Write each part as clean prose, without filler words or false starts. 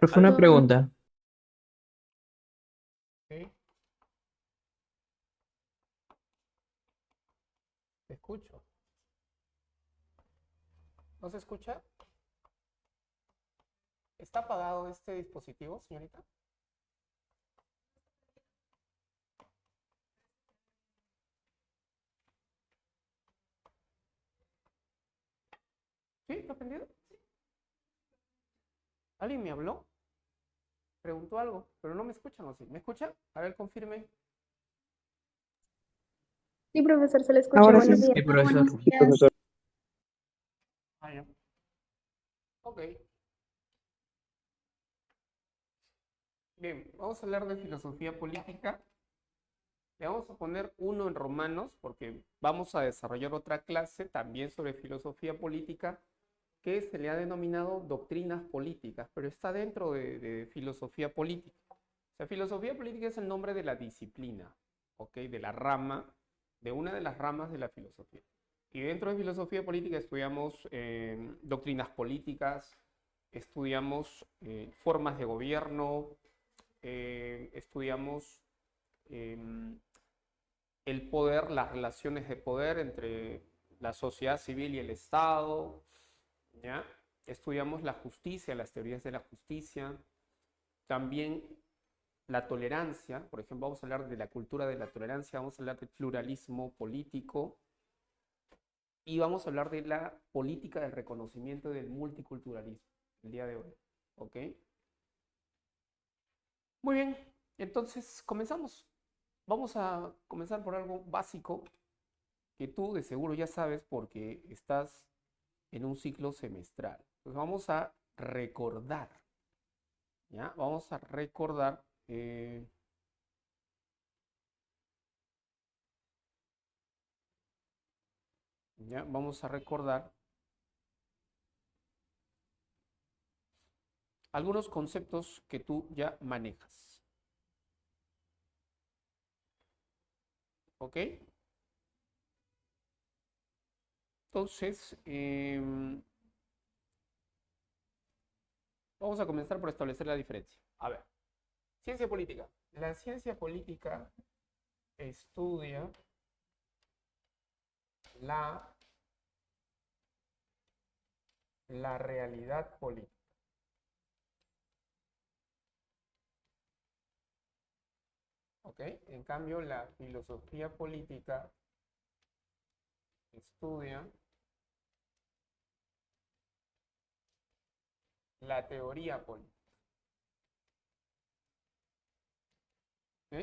Profe, una ¿Aló? pregunta. Sí, te escucho. ¿No se escucha? ¿Está apagado este dispositivo, señorita? ¿Sí? ¿Está prendido? ¿Alguien me habló? Preguntó algo, pero no me escuchan, ¿o sí? ¿Me escuchan? A ver, confirme. Sí, profesor, se le escucha. Ahora sí, Buenos días. sí, profesor. Buenos días. Ah, ya. Ok. Bien, vamos a hablar de filosofía política. Le vamos a poner uno en romanos porque vamos a desarrollar otra clase también sobre filosofía política que se le ha denominado doctrinas políticas, pero está dentro de filosofía política. O sea, filosofía política es el nombre de la disciplina, ¿ok? De la rama, de una de las ramas de la filosofía. Y dentro de filosofía política estudiamos doctrinas políticas, estudiamos formas de gobierno, estudiamos eh, el poder, las relaciones de poder entre la sociedad civil y el Estado, ¿ya? Estudiamos la justicia, las teorías de la justicia, también la tolerancia, por ejemplo, vamos a hablar de la cultura de la tolerancia, vamos a hablar del pluralismo político y vamos a hablar de la política del reconocimiento del multiculturalismo el día de hoy, ¿ok? Muy bien, entonces comenzamos. Vamos a comenzar por algo básico que tú de seguro ya sabes porque estás en un ciclo semestral. Pues vamos a recordar, ¿ya? Vamos a recordar, ¿ya? Vamos a recordar algunos conceptos que tú ya manejas, ¿ok? Entonces, vamos a comenzar por establecer la diferencia. A ver, ciencia política. La ciencia política estudia la, la realidad política, ¿ok? En cambio, la filosofía política estudia la teoría política, ¿ok?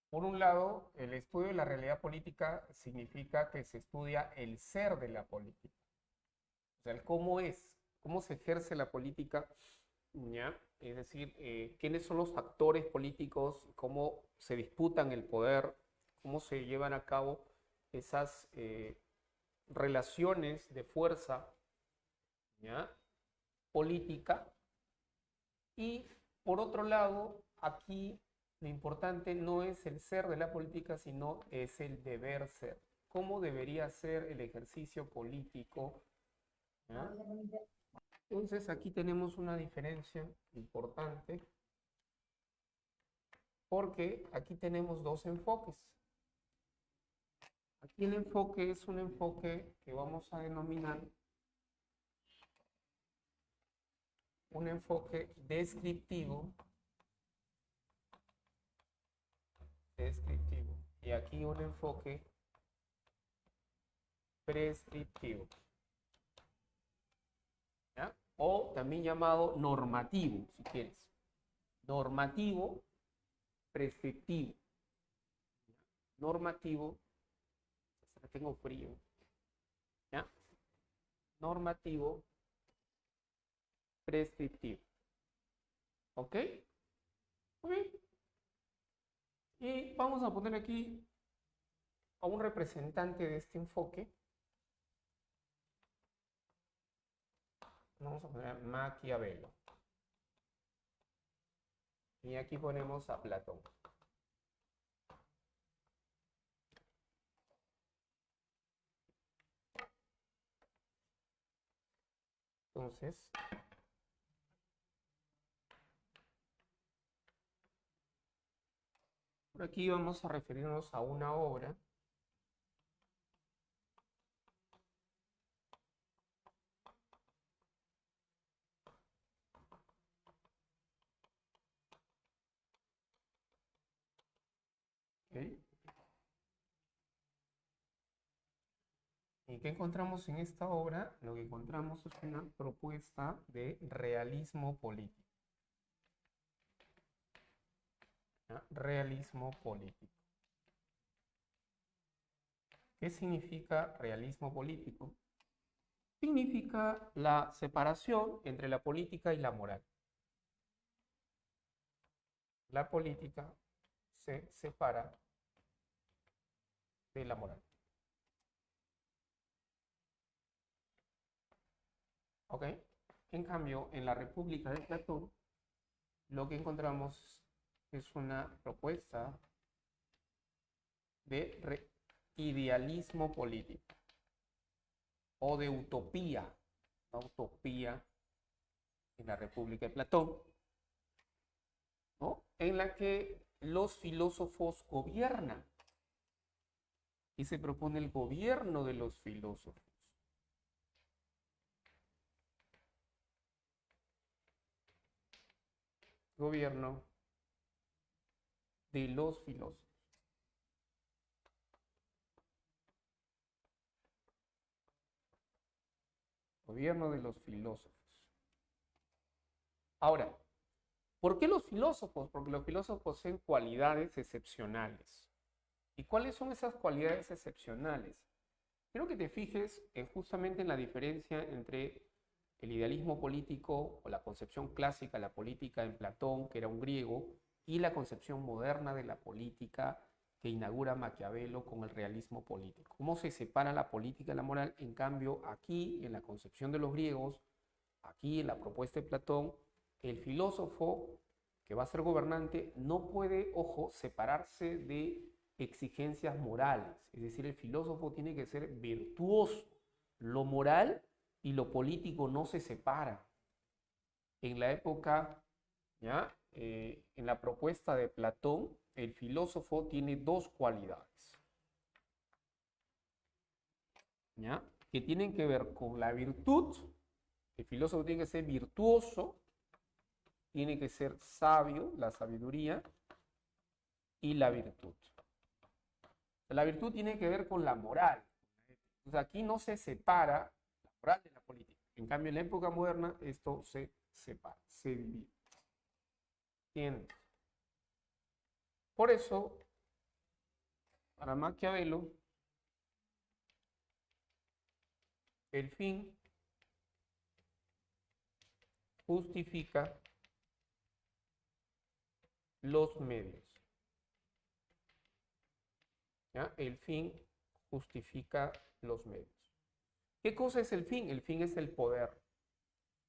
Por un lado, el estudio de la realidad política significa que se estudia el ser de la política, o sea, el cómo es, cómo se ejerce la política, ¿ya? Es decir, quiénes son los actores políticos, cómo se disputan el poder, cómo se llevan a cabo esas relaciones de fuerza, ¿ya? Política. Y por otro lado, aquí lo importante no es el ser de la política, sino es el deber ser. ¿Cómo debería ser el ejercicio político? ¿Ya? Entonces aquí tenemos una diferencia importante porque aquí tenemos dos enfoques. Aquí el enfoque es un enfoque que vamos a denominar un enfoque descriptivo, descriptivo, y aquí un enfoque prescriptivo, ¿ya? O también llamado normativo, si quieres. Normativo, prescriptivo. Normativo, tengo frío, ¿ya? Normativo, prescriptivo. ¿Ok? Ok. Y vamos a poner aquí a un representante de este enfoque. Vamos a poner a Maquiavelo. Y aquí ponemos a Platón. Entonces, Por aquí vamos a referirnos a una obra. ¿Ok? ¿Y qué encontramos en esta obra? Lo que encontramos es una propuesta de realismo político. ¿Ya? Realismo político. ¿Qué significa realismo político? Significa la separación entre la política y la moral. La política se separa de la moral. ¿Ok? En cambio, en la República de Platón, lo que encontramos es una propuesta de idealismo político o de utopía, una utopía en la República de Platón, ¿no? En la que los filósofos gobiernan y se propone el gobierno de los filósofos. Gobierno de los filósofos. Gobierno de los filósofos. Ahora, ¿por qué los filósofos? Porque los filósofos poseen cualidades excepcionales. ¿Y cuáles son esas cualidades excepcionales? Quiero que te fijes justamente en la diferencia entre el idealismo político o la concepción clásica de la política en Platón, que era un griego, y la concepción moderna de la política que inaugura Maquiavelo con el realismo político. ¿Cómo se separa la política y la moral? En cambio, aquí, en la concepción de los griegos, aquí en la propuesta de Platón, el filósofo que va a ser gobernante no puede, ojo, separarse de exigencias morales. Es decir, el filósofo tiene que ser virtuoso. Lo moral y lo político no se separa. En la época, ¿ya? En la propuesta de Platón, el filósofo tiene dos cualidades, ¿ya? Que tienen que ver con la virtud. El filósofo tiene que ser virtuoso, tiene que ser sabio, la sabiduría, y la virtud. La virtud tiene que ver con la moral. Entonces aquí no se separa la moral de la política. En cambio, en la época moderna esto se separa, se divide. Bien. Por eso, para Maquiavelo, el fin justifica los medios. ¿Ya? El fin justifica los medios. ¿Qué cosa es el fin? El fin es el poder.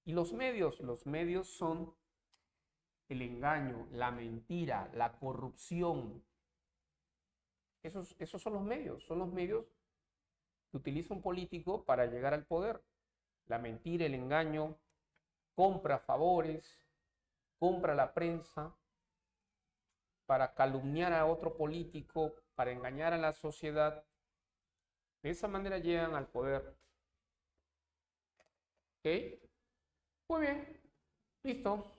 ¿Y los medios son el engaño, la mentira, la corrupción. Esos son los medios que utiliza un político para llegar al poder. La mentira, el engaño, compra favores, compra la prensa para calumniar a otro político, para engañar a la sociedad. De esa manera llegan al poder. ¿Ok? Muy bien, listo.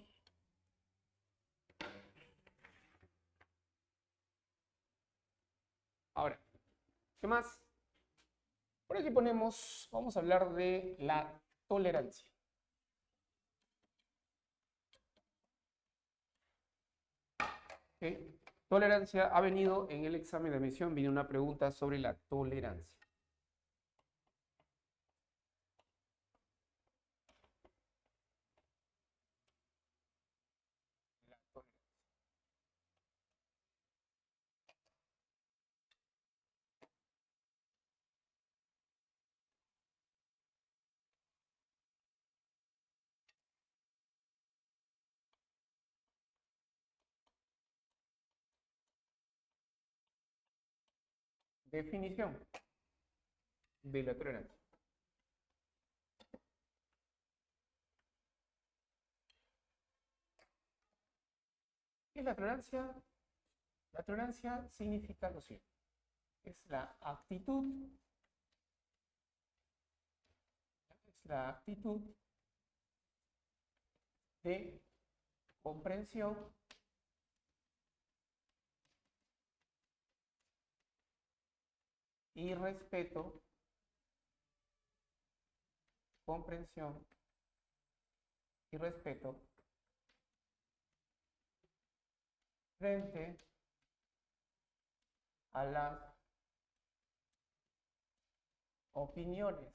Ahora, ¿qué más? Por aquí ponemos, vamos a hablar de la tolerancia. ¿Ok? Tolerancia ha venido en el examen de admisión, viene una pregunta sobre la tolerancia. Definición de la tolerancia. ¿Qué es la tolerancia? La tolerancia significa lo siguiente. Es la actitud de comprensión y respeto, comprensión y respeto frente a las opiniones,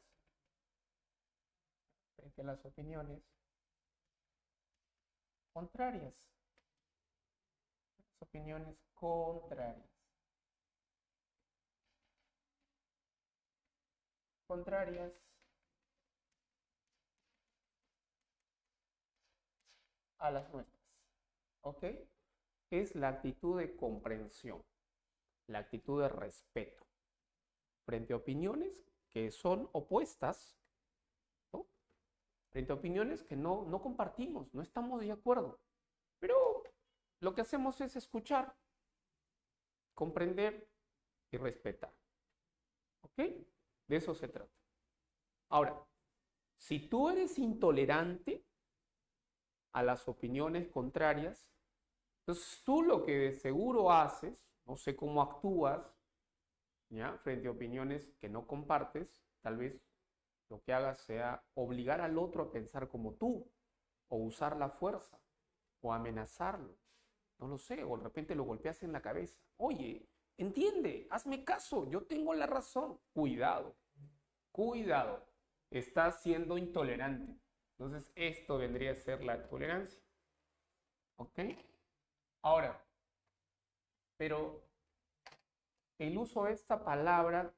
contrarias, contrarias a las nuestras, ¿ok? Es la actitud de comprensión, la actitud de respeto frente a opiniones que son opuestas, ¿no? Frente a opiniones que no compartimos, no estamos de acuerdo, pero lo que hacemos es escuchar, comprender y respetar, ¿ok? De eso se trata. Ahora, si tú eres intolerante a las opiniones contrarias, entonces tú lo que de seguro haces, no sé cómo actúas, ¿ya? Frente a opiniones que no compartes, tal vez lo que hagas sea obligar al otro a pensar como tú, o usar la fuerza, o amenazarlo, no lo sé, o de repente lo golpeas en la cabeza. Oye, entiende, hazme caso, yo tengo la razón. Cuidado, cuidado, estás siendo intolerante. Entonces esto vendría a ser la tolerancia. ¿Ok? Ahora, pero el uso de esta palabra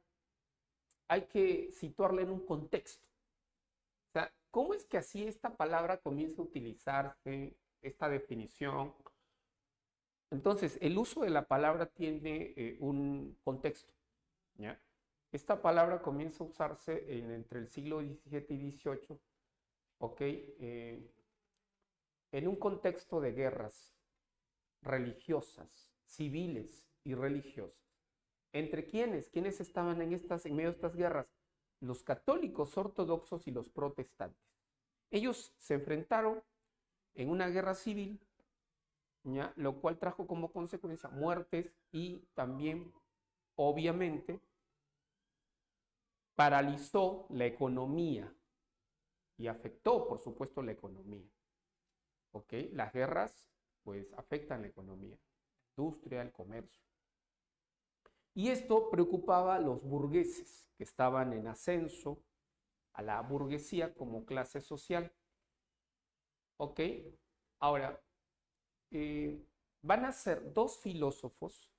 hay que situarla en un contexto. O sea, ¿cómo es que así esta palabra comienza a utilizarse, esta definición? Entonces, el uso de la palabra tiene un contexto, ¿ya? Esta palabra comienza a usarse entre el siglo XVII y XVIII, ¿ok? En un contexto de guerras religiosas, civiles y religiosas. ¿Entre quiénes? ¿Quiénes estaban en medio de estas guerras? Los católicos ortodoxos y los protestantes. Ellos se enfrentaron en una guerra civil, ¿ya? Lo cual trajo como consecuencia muertes y también, obviamente, paralizó la economía y afectó, por supuesto, la economía. ¿Ok? Las guerras, pues, afectan la economía, la industria, el comercio. Y esto preocupaba a los burgueses que estaban en ascenso, a la burguesía como clase social. ¿Ok? Ahora, van a ser dos filósofos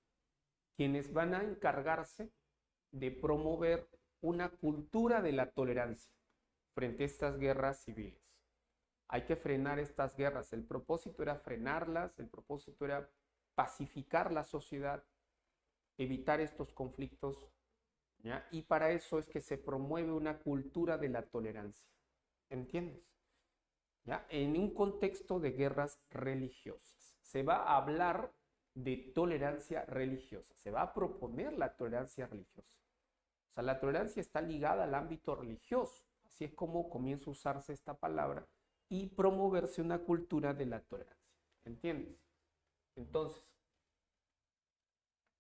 quienes van a encargarse de promover una cultura de la tolerancia frente a estas guerras civiles. Hay que frenar estas guerras. El propósito era frenarlas, el propósito era pacificar la sociedad, evitar estos conflictos, ¿ya? Y para eso es que se promueve una cultura de la tolerancia. ¿Entiendes? ¿Ya? En un contexto de guerras religiosas. Se va a hablar de tolerancia religiosa. Se va a proponer la tolerancia religiosa. O sea, la tolerancia está ligada al ámbito religioso. Así es como comienza a usarse esta palabra y promoverse una cultura de la tolerancia. ¿Entiendes? Entonces,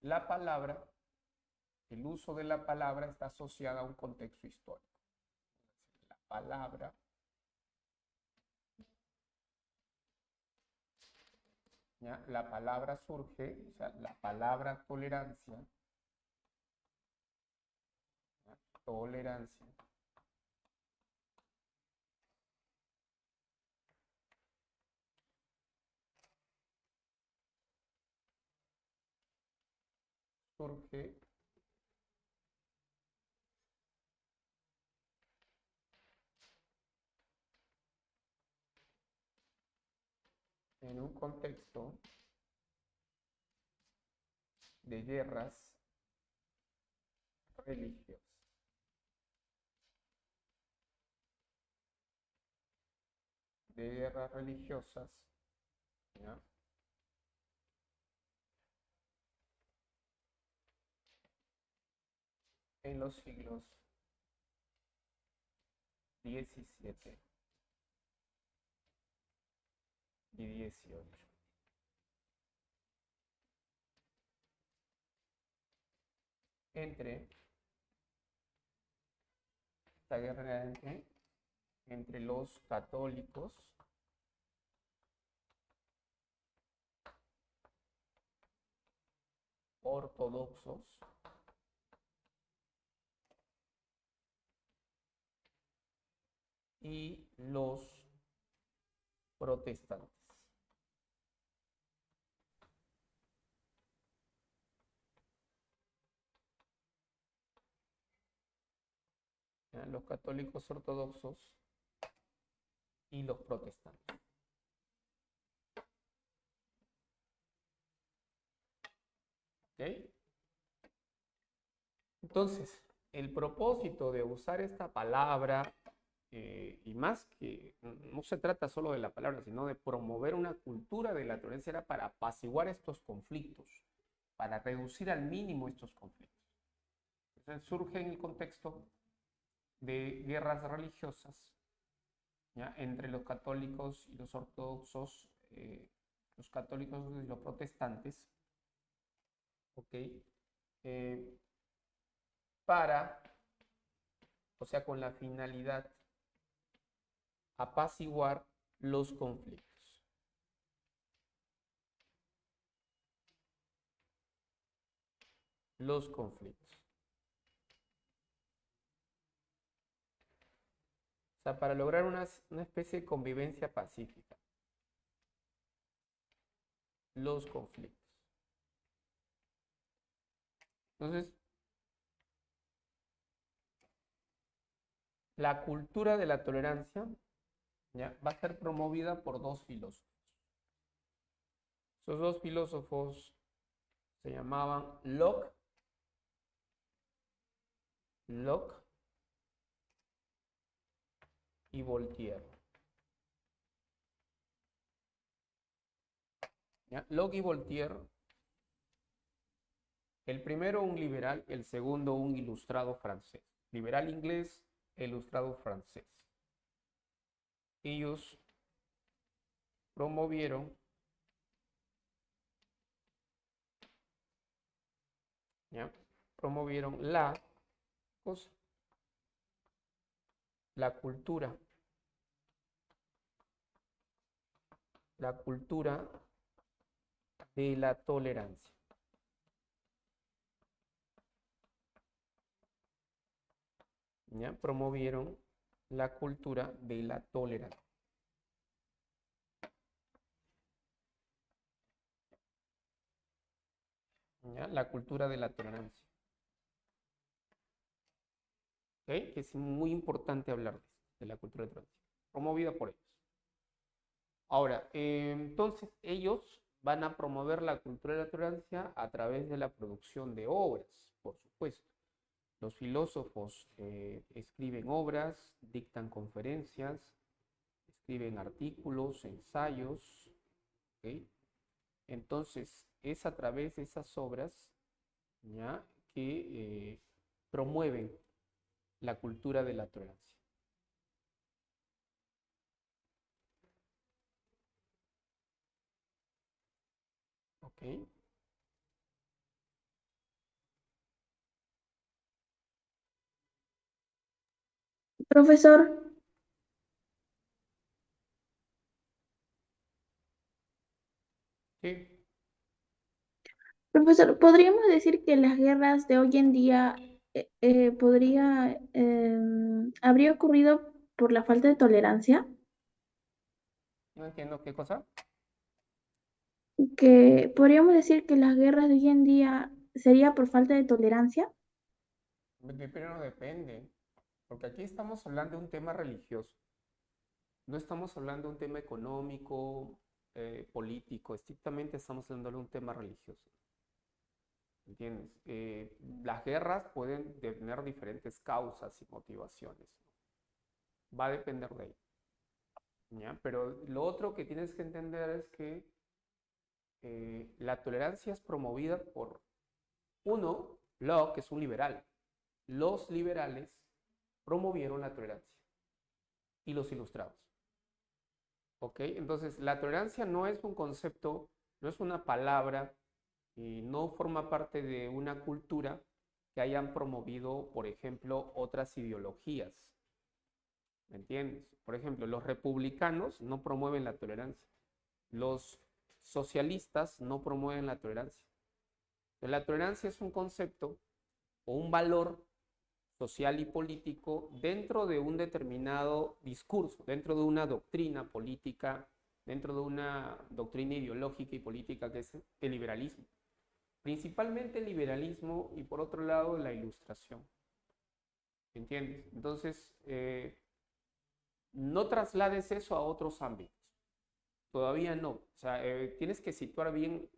la palabra, el uso de la palabra está asociada a un contexto histórico. La palabra, ¿ya? La palabra surge, o sea, la palabra tolerancia, ¿ya? Tolerancia, surge en un contexto de guerras religiosas. De guerras religiosas, ¿ya? en los siglos XVII y XVIII. Esta guerra entre los católicos ortodoxos y los protestantes. ¿Ya? Los católicos ortodoxos y los protestantes. ¿Ok? Entonces, el propósito de usar esta palabra, y más que no se trata solo de la palabra, sino de promover una cultura de la tolerancia, era para apaciguar estos conflictos, para reducir al mínimo estos conflictos. Entonces, surge en el contexto de guerras religiosas, ¿ya? Entre los católicos y los ortodoxos, los católicos y los protestantes, ¿ok? O sea, con la finalidad apaciguar los conflictos. Los conflictos. O sea, para lograr una especie de convivencia pacífica. Los conflictos. Entonces, la cultura de la tolerancia, ¿ya?, va a ser promovida por dos filósofos. Esos dos filósofos se llamaban Locke y Voltaire. ¿Ya? Locke y Voltaire, el primero un liberal, el segundo un ilustrado francés. Liberal inglés, ilustrado francés. Ellos promovieron, ¿ya?, promovieron la cultura de la tolerancia. ¿Ya? Promovieron la cultura de la tolerancia. ¿Ya? La cultura de la tolerancia. ¿Okay? Que es muy importante hablar de la cultura de la tolerancia, promovida por ellos. Ahora, entonces ellos van a promover la cultura de la tolerancia a través de la producción de obras, por supuesto. Los filósofos escriben obras, dictan conferencias, escriben artículos, ensayos, ¿okay? Entonces, es a través de esas obras, ¿ya?, que promueven la cultura de la tolerancia. ¿Ok? Profesor, Sí. profesor, ¿podríamos decir que las guerras de hoy en día habría ocurrido por la falta de tolerancia? No entiendo qué cosa. Que podríamos decir que las guerras de hoy en día sería por falta de tolerancia. Pero no depende, porque aquí estamos hablando de un tema religioso. No estamos hablando de un tema económico, político, estrictamente estamos hablando de un tema religioso. ¿Entiendes? Las guerras pueden tener diferentes causas y motivaciones, ¿no? Va a depender de ello, ¿ya? Pero lo otro que tienes que entender es que la tolerancia es promovida por uno, Locke, que es un liberal, los liberales promovieron la tolerancia y los ilustrados. ¿Ok? Entonces, la tolerancia no es un concepto, no es una palabra y no forma parte de una cultura que hayan promovido, por ejemplo, otras ideologías. ¿Me entiendes? Por ejemplo, los republicanos no promueven la tolerancia. Los socialistas no promueven la tolerancia. La tolerancia es un concepto o un valor social y político dentro de un determinado discurso, dentro de una doctrina política, dentro de una doctrina ideológica y política que es el liberalismo. Principalmente el liberalismo y por otro lado la ilustración. ¿Entiendes? Entonces, no traslades eso a otros ámbitos. Todavía no. O sea, tienes que situar bien.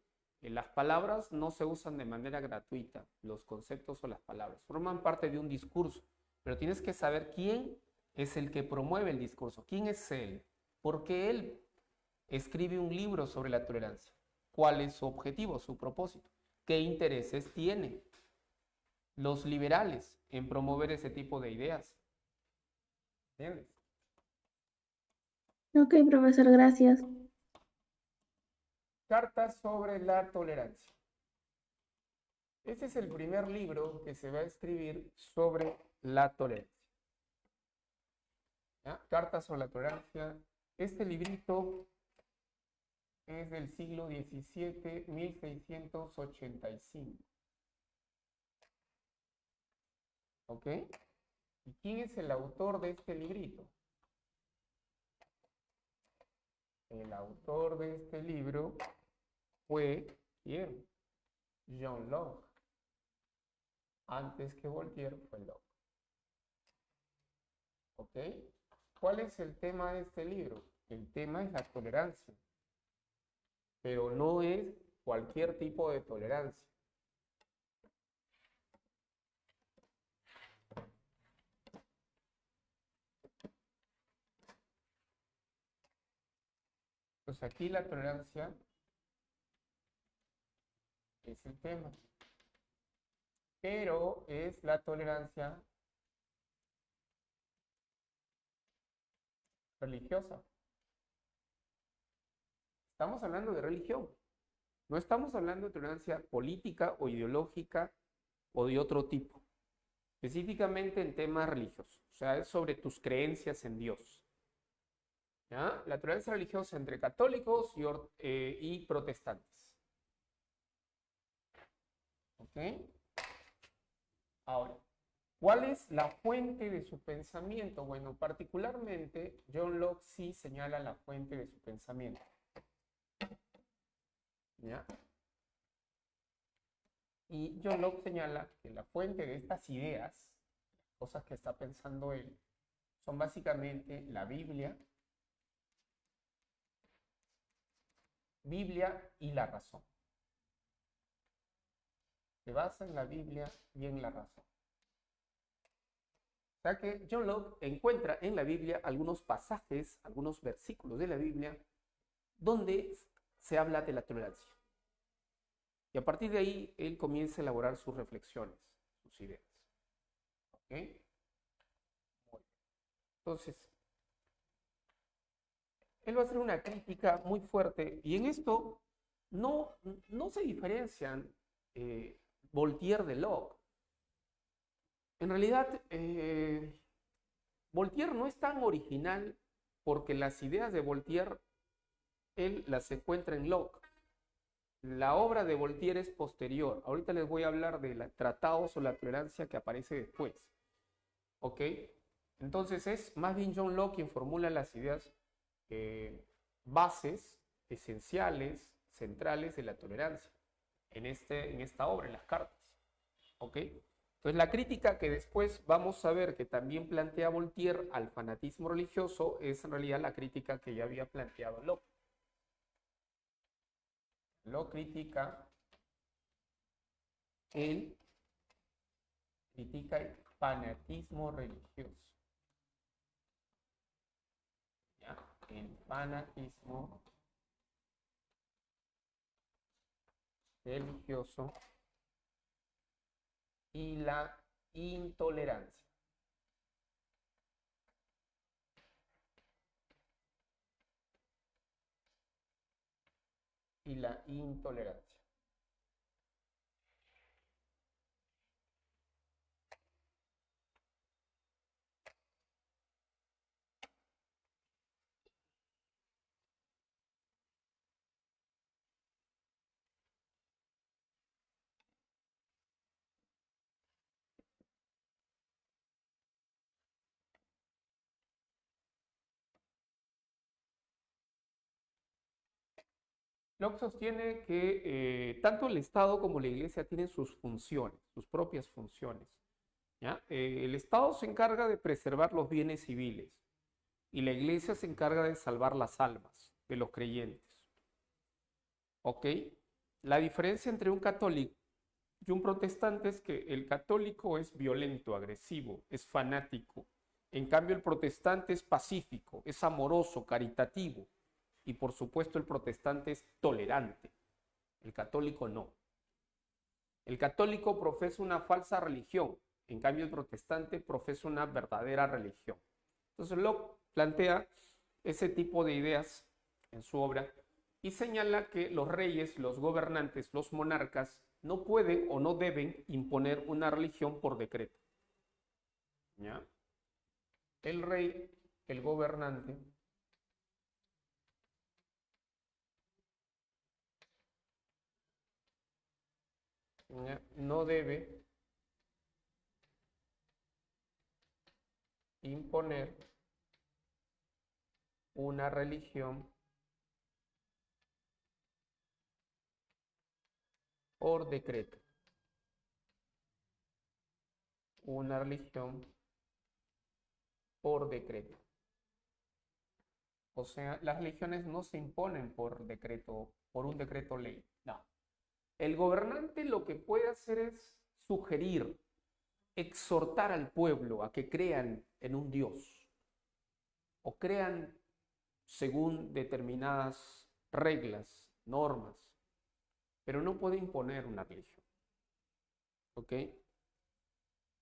Las palabras no se usan de manera gratuita. Los conceptos o las palabras forman parte de un discurso. Pero tienes que saber quién es el que promueve el discurso. ¿Quién es él? ¿Por qué él escribe un libro sobre la tolerancia? ¿Cuál es su objetivo, su propósito? ¿Qué intereses tiene los liberales en promover ese tipo de ideas? ¿Entiendes? Ok, profesor, gracias. Cartas sobre la tolerancia. Este es el primer libro que se va a escribir sobre la tolerancia. ¿Ya? Cartas sobre la tolerancia. Este librito es del siglo XVII, 1685. ¿Ok? ¿Y quién es el autor de este librito? El autor de este libro fue, ¿quién? John Locke. Antes que Voltaire fue Locke. ¿Ok? ¿Cuál es el tema de este libro? El tema es la tolerancia, pero no es cualquier tipo de tolerancia. Pues aquí la tolerancia es el tema, pero es la tolerancia religiosa. Estamos hablando de religión, no estamos hablando de tolerancia política o ideológica o de otro tipo, específicamente en temas religiosos, o sea, es sobre tus creencias en Dios. ¿Ya? La tolerancia religiosa entre católicos y protestantes. ¿Ok? Ahora, ¿cuál es la fuente de su pensamiento? Bueno, particularmente John Locke sí señala la fuente de su pensamiento. ¿Ya? Y John Locke señala que la fuente de estas ideas, cosas que está pensando él, son básicamente la Biblia y la razón. Se basa en la Biblia y en la razón. O sea que John Locke encuentra en la Biblia algunos pasajes, algunos versículos de la Biblia, donde se habla de la tolerancia. Y a partir de ahí, él comienza a elaborar sus reflexiones, sus ideas. ¿Ok? Entonces, él va a hacer una crítica muy fuerte y en esto no se diferencian Voltaire de Locke. En realidad, Voltaire no es tan original porque las ideas de Voltaire él las encuentra en Locke. La obra de Voltaire es posterior. Ahorita les voy a hablar del tratado sobre la tolerancia que aparece después. ¿Ok? Entonces es más bien John Locke quien formula las ideas bases, esenciales, centrales de la tolerancia en esta obra, en las cartas. ¿Ok? Entonces la crítica que después vamos a ver que también plantea Voltaire al fanatismo religioso es en realidad la crítica que ya había planteado Locke. Lo critica el fanatismo religioso. ¿Ya? El fanatismo religioso y la intolerancia. Y la intolerancia. Locke sostiene que tanto el Estado como la Iglesia tienen sus funciones, sus propias funciones. ¿Ya? El Estado se encarga de preservar los bienes civiles y la Iglesia se encarga de salvar las almas de los creyentes. ¿Ok? La diferencia entre un católico y un protestante es que el católico es violento, agresivo, es fanático. En cambio, el protestante es pacífico, es amoroso, caritativo. Y por supuesto, el protestante es tolerante. El católico no. El católico profesa una falsa religión. En cambio, el protestante profesa una verdadera religión. Entonces, Locke plantea ese tipo de ideas en su obra y señala que los reyes, los gobernantes, los monarcas no pueden o no deben imponer una religión por decreto. ¿Ya? El rey, el gobernante, ¿ya? No debe imponer una religión por decreto. Una religión por decreto. O sea, las religiones no se imponen por decreto, por un decreto ley. No. El gobernante lo que puede hacer es sugerir, exhortar al pueblo a que crean en un Dios o crean según determinadas reglas, normas, pero no puede imponer una religión. ¿Ok?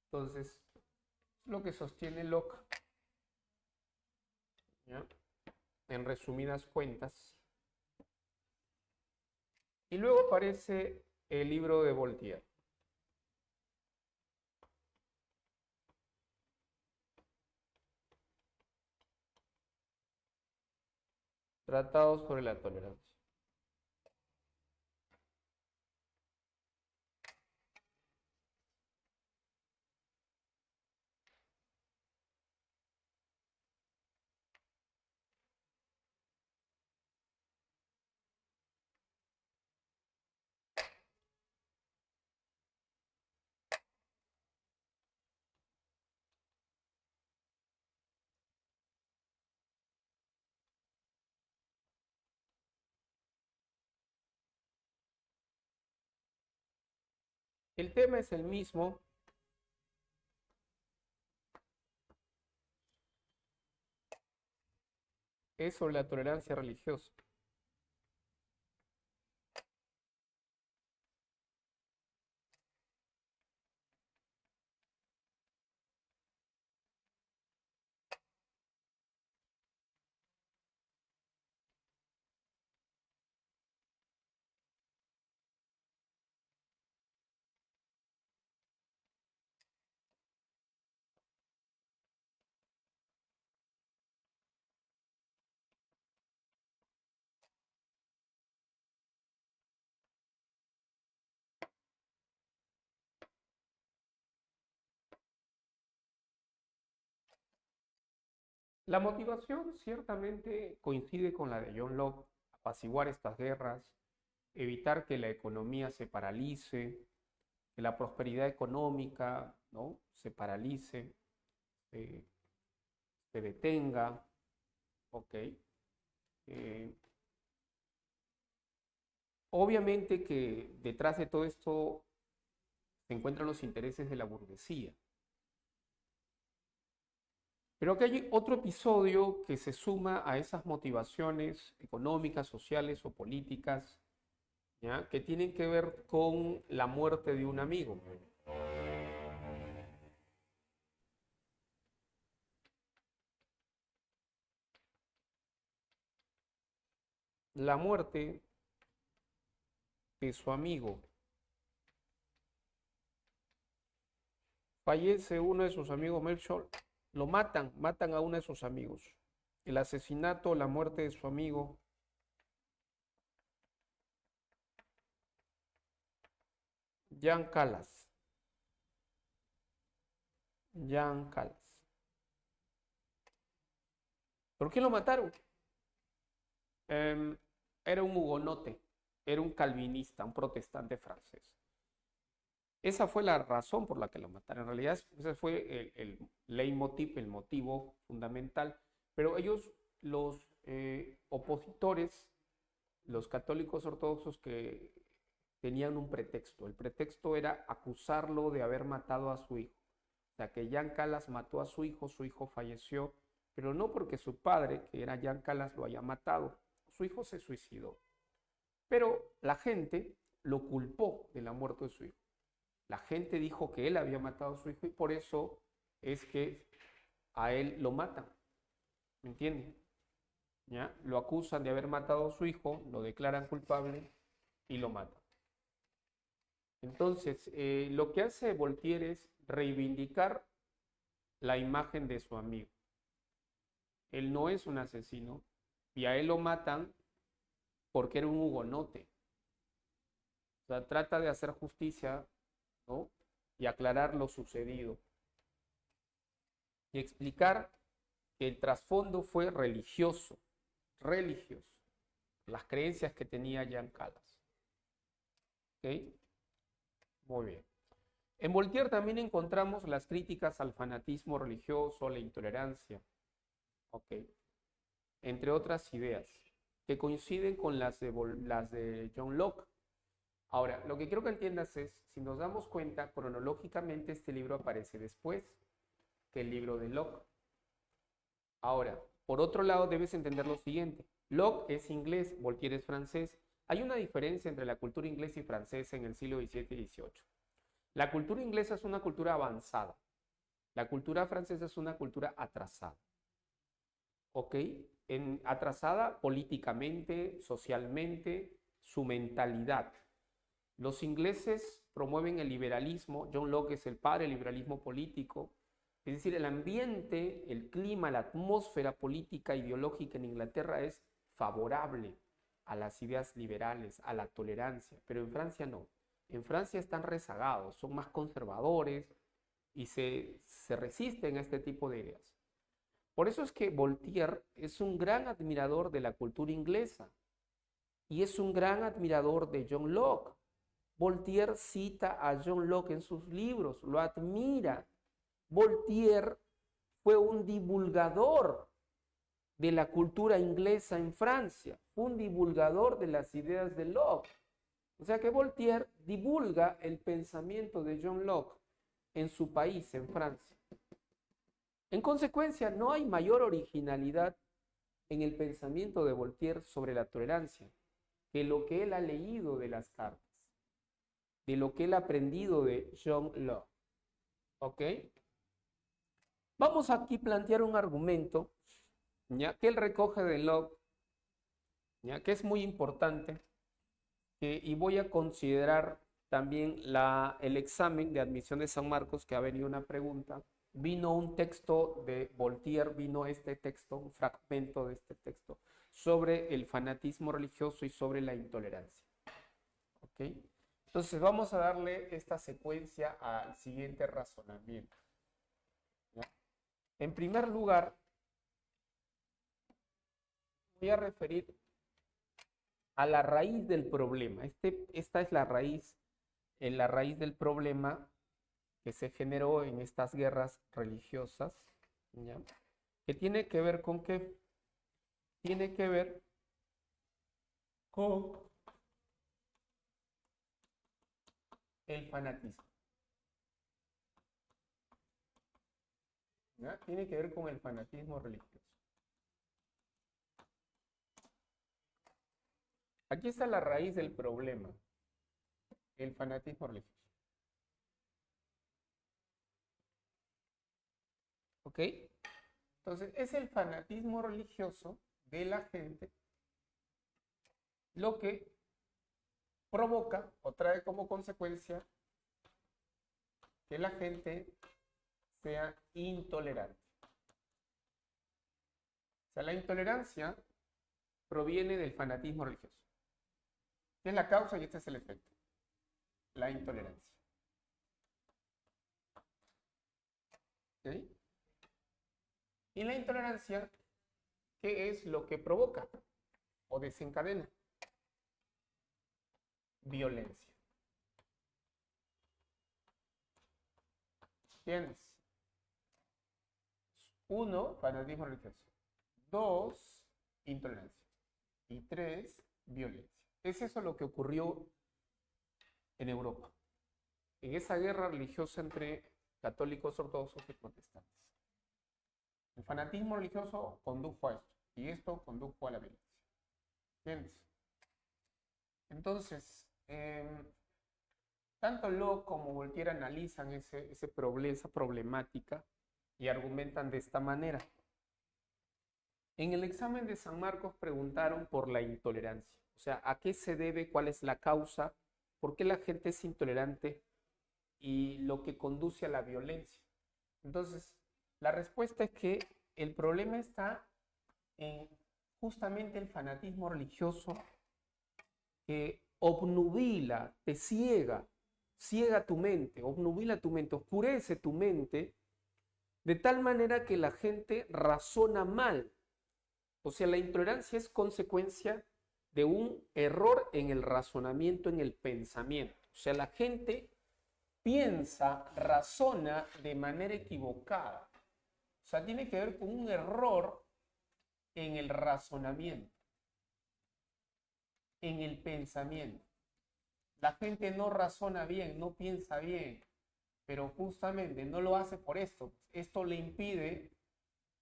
Entonces, lo que sostiene Locke, ¿ya? En resumidas cuentas. Y luego aparece el libro de Voltaire. Tratados sobre la tolerancia. El tema es el mismo. Es sobre la tolerancia religiosa. La motivación ciertamente coincide con la de John Locke: apaciguar estas guerras, evitar que la economía se paralice, que la prosperidad económica, ¿no?, se paralice, se, se detenga. ¿Ok? Eh, Obviamente que detrás de todo esto se encuentran los intereses de la burguesía. Pero aquí hay otro episodio que se suma a esas motivaciones económicas, sociales o políticas, ¿ya?, que tienen que ver con la muerte de un amigo. la muerte de su amigo. Fallece uno de sus amigos, Melchor, lo matan a uno de sus amigos. El asesinato, la muerte de su amigo. Jean Calas. Jean Calas. ¿Por qué lo mataron? Era un hugonote, era un calvinista, un protestante francés. Esa fue la razón por la que lo mataron. En realidad, ese fue el leitmotiv, el motivo fundamental. Pero ellos, los opositores, los católicos ortodoxos que tenían un pretexto. El pretexto era acusarlo de haber matado a su hijo. O sea, que Jean Calas mató a su hijo falleció, pero no porque su padre, que era Jean Calas, lo haya matado. Su hijo se suicidó. Pero la gente lo culpó de la muerte de su hijo. La gente dijo que él había matado a su hijo y por eso es que a él lo matan. ¿Me entienden? ¿Ya? Lo acusan de haber matado a su hijo, lo declaran culpable y lo matan. Entonces, lo que hace Voltaire es reivindicar la imagen de su amigo. Él no es un asesino y a él lo matan porque era un hugonote. O sea, trata de hacer justicia, ¿no? Y aclarar lo sucedido. Y explicar que el trasfondo fue religioso, las creencias que tenía Jean Calas. ¿Ok? Muy bien. En Voltaire también encontramos las críticas al fanatismo religioso, la intolerancia, ¿ok? Entre otras ideas, que coinciden con las de John Locke. Ahora, lo que quiero que entiendas es, si nos damos cuenta, cronológicamente este libro aparece después que el libro de Locke. Ahora, por otro lado, debes entender lo siguiente. Locke es inglés, Voltaire es francés. Hay una diferencia entre la cultura inglesa y francesa en el siglo XVII y XVIII. La cultura inglesa es una cultura avanzada. La cultura francesa es una cultura atrasada. ¿Ok? Atrasada políticamente, socialmente, su mentalidad. Los ingleses promueven el liberalismo. John Locke es el padre del liberalismo político. Es decir, el ambiente, el clima, la atmósfera política, ideológica en Inglaterra es favorable a las ideas liberales, a la tolerancia, pero en Francia no. En Francia están rezagados, son más conservadores y se resisten a este tipo de ideas. Por eso es que Voltaire es un gran admirador de la cultura inglesa y es un gran admirador de John Locke. Voltaire cita a John Locke en sus libros, lo admira. Voltaire fue un divulgador de la cultura inglesa en Francia, fue un divulgador de las ideas de Locke. O sea que Voltaire divulga el pensamiento de John Locke en su país, en Francia. En consecuencia, no hay mayor originalidad en el pensamiento de Voltaire sobre la tolerancia que lo que él ha leído de las cartas, de lo que él ha aprendido de John Locke. ¿Ok? Vamos aquí a plantear un argumento, ¿ya? Que él recoge de Locke, ¿ya? Que es muy importante, y voy a considerar también el examen de admisión de San Marcos, que ha venido una pregunta. Vino un texto de Voltaire, vino este texto, un fragmento de este texto, sobre el fanatismo religioso y sobre la intolerancia. ¿Ok? Entonces vamos a darle esta secuencia al siguiente razonamiento. ¿Ya? En primer lugar, voy a referir a la raíz del problema. Esta es la raíz del problema que se generó en estas guerras religiosas, ¿ya? Que tiene que ver con qué? Tiene que ver con el fanatismo. ¿Ya? Tiene que ver con el fanatismo religioso. Aquí está la raíz del problema, el fanatismo religioso. ¿Ok? Entonces, es el fanatismo religioso de la gente lo que provoca o trae como consecuencia que la gente sea intolerante. O sea, la intolerancia proviene del fanatismo religioso. ¿Qué es la causa y este es el efecto? La intolerancia. ¿Ok? Y la intolerancia, ¿qué es lo que provoca o desencadena? Violencia. ¿Entiendes? Uno, fanatismo religioso. Dos, intolerancia. Y tres, violencia. Es eso lo que ocurrió en Europa, en esa guerra religiosa entre católicos ortodoxos y protestantes. El fanatismo religioso condujo a esto, y esto condujo a la violencia. ¿Entiendes? Entonces, tanto Locke como Voltaire analizan esa problemática y argumentan de esta manera. En el examen de San Marcos preguntaron por la intolerancia, o sea, ¿a qué se debe? ¿Cuál es la causa? ¿Por qué la gente es intolerante? Y lo que conduce a la violencia. Entonces, la respuesta es que el problema está en justamente el fanatismo religioso que obnubila, te ciega, ciega tu mente, obnubila tu mente, oscurece tu mente, de tal manera que la gente razona mal. O sea, la intolerancia es consecuencia de un error en el razonamiento, en el pensamiento. O sea, la gente piensa, razona de manera equivocada. O sea, tiene que ver con un error en el razonamiento, en el pensamiento. La gente no razona bien, no piensa bien, pero justamente no lo hace por esto. Esto le impide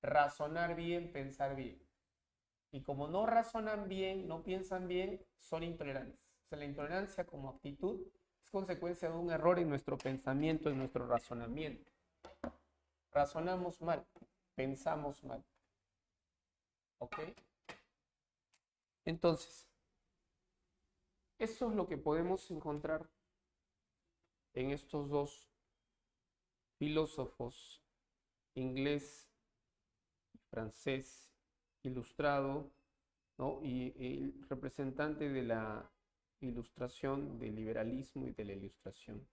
razonar bien, pensar bien. Y como no razonan bien, no piensan bien, son intolerantes. O sea, la intolerancia como actitud es consecuencia de un error en nuestro pensamiento, en nuestro razonamiento. Razonamos mal, pensamos mal. ¿Ok? Entonces, eso es lo que podemos encontrar en estos dos filósofos, inglés y francés, ilustrado, ¿no? Y el representante de la ilustración, del liberalismo y de la ilustración.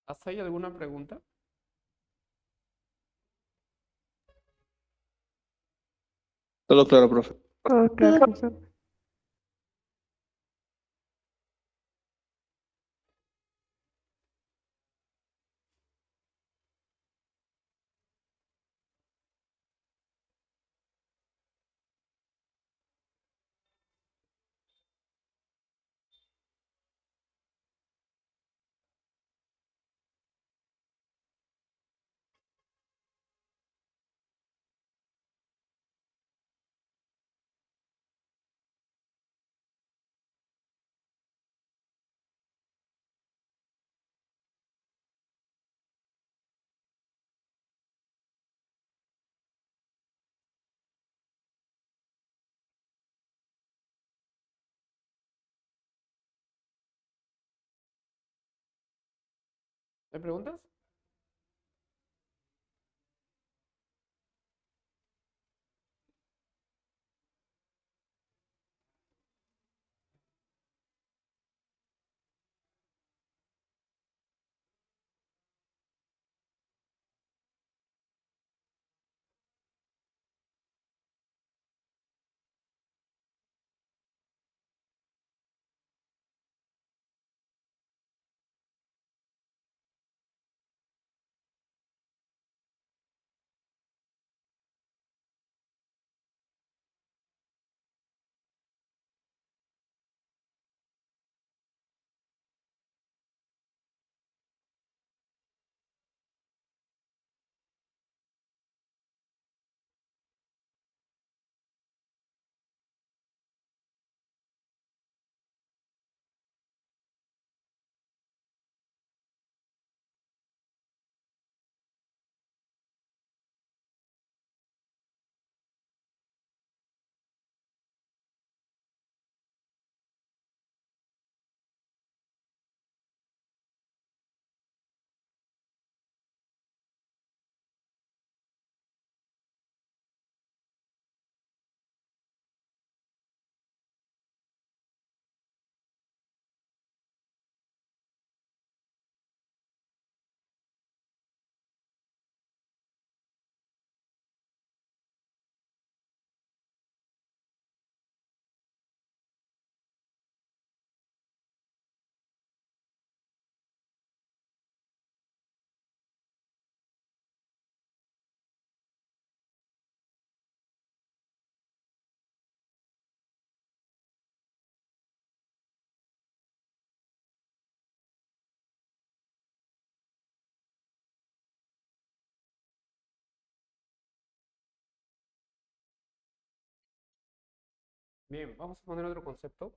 ¿Hasta ahí alguna pregunta? Todo claro, profe. Ok, profesor. ¿Hay preguntas? Bien, vamos a poner otro concepto.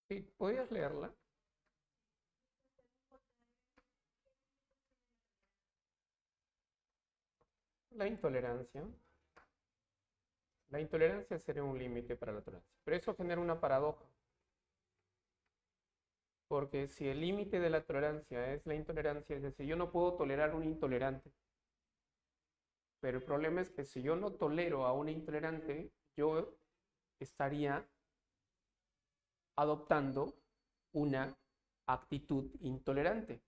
Sí, ¿podrías leerla? La intolerancia. La intolerancia sería un límite para la tolerancia. Pero eso genera una paradoja. Porque si el límite de la tolerancia es la intolerancia, es decir, yo no puedo tolerar un intolerante. Pero el problema es que si yo no tolero a un intolerante, yo estaría adoptando una actitud intolerante.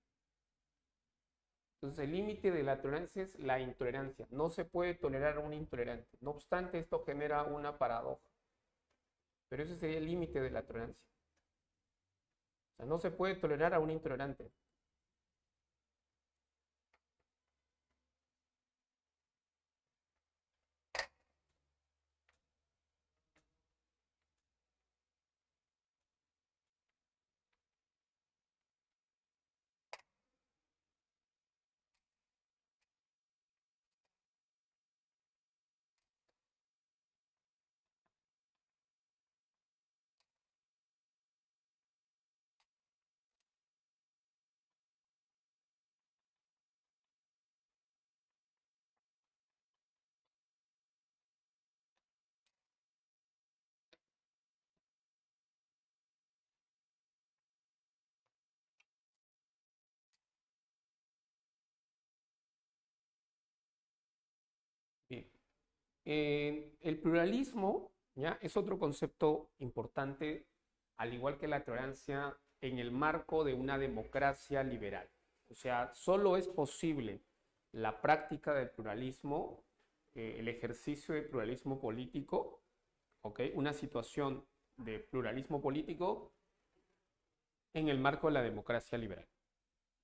Entonces, el límite de la tolerancia es la intolerancia. No se puede tolerar a un intolerante. No obstante, esto genera una paradoja. Pero ese sería el límite de la tolerancia. O sea, no se puede tolerar a un intolerante. Bien. El pluralismo, ¿ya? Es otro concepto importante, al igual que la tolerancia, en el marco de una democracia liberal. O sea, solo es posible la práctica del pluralismo, el ejercicio de pluralismo político, ¿ok? Una situación de pluralismo político en el marco de la democracia liberal.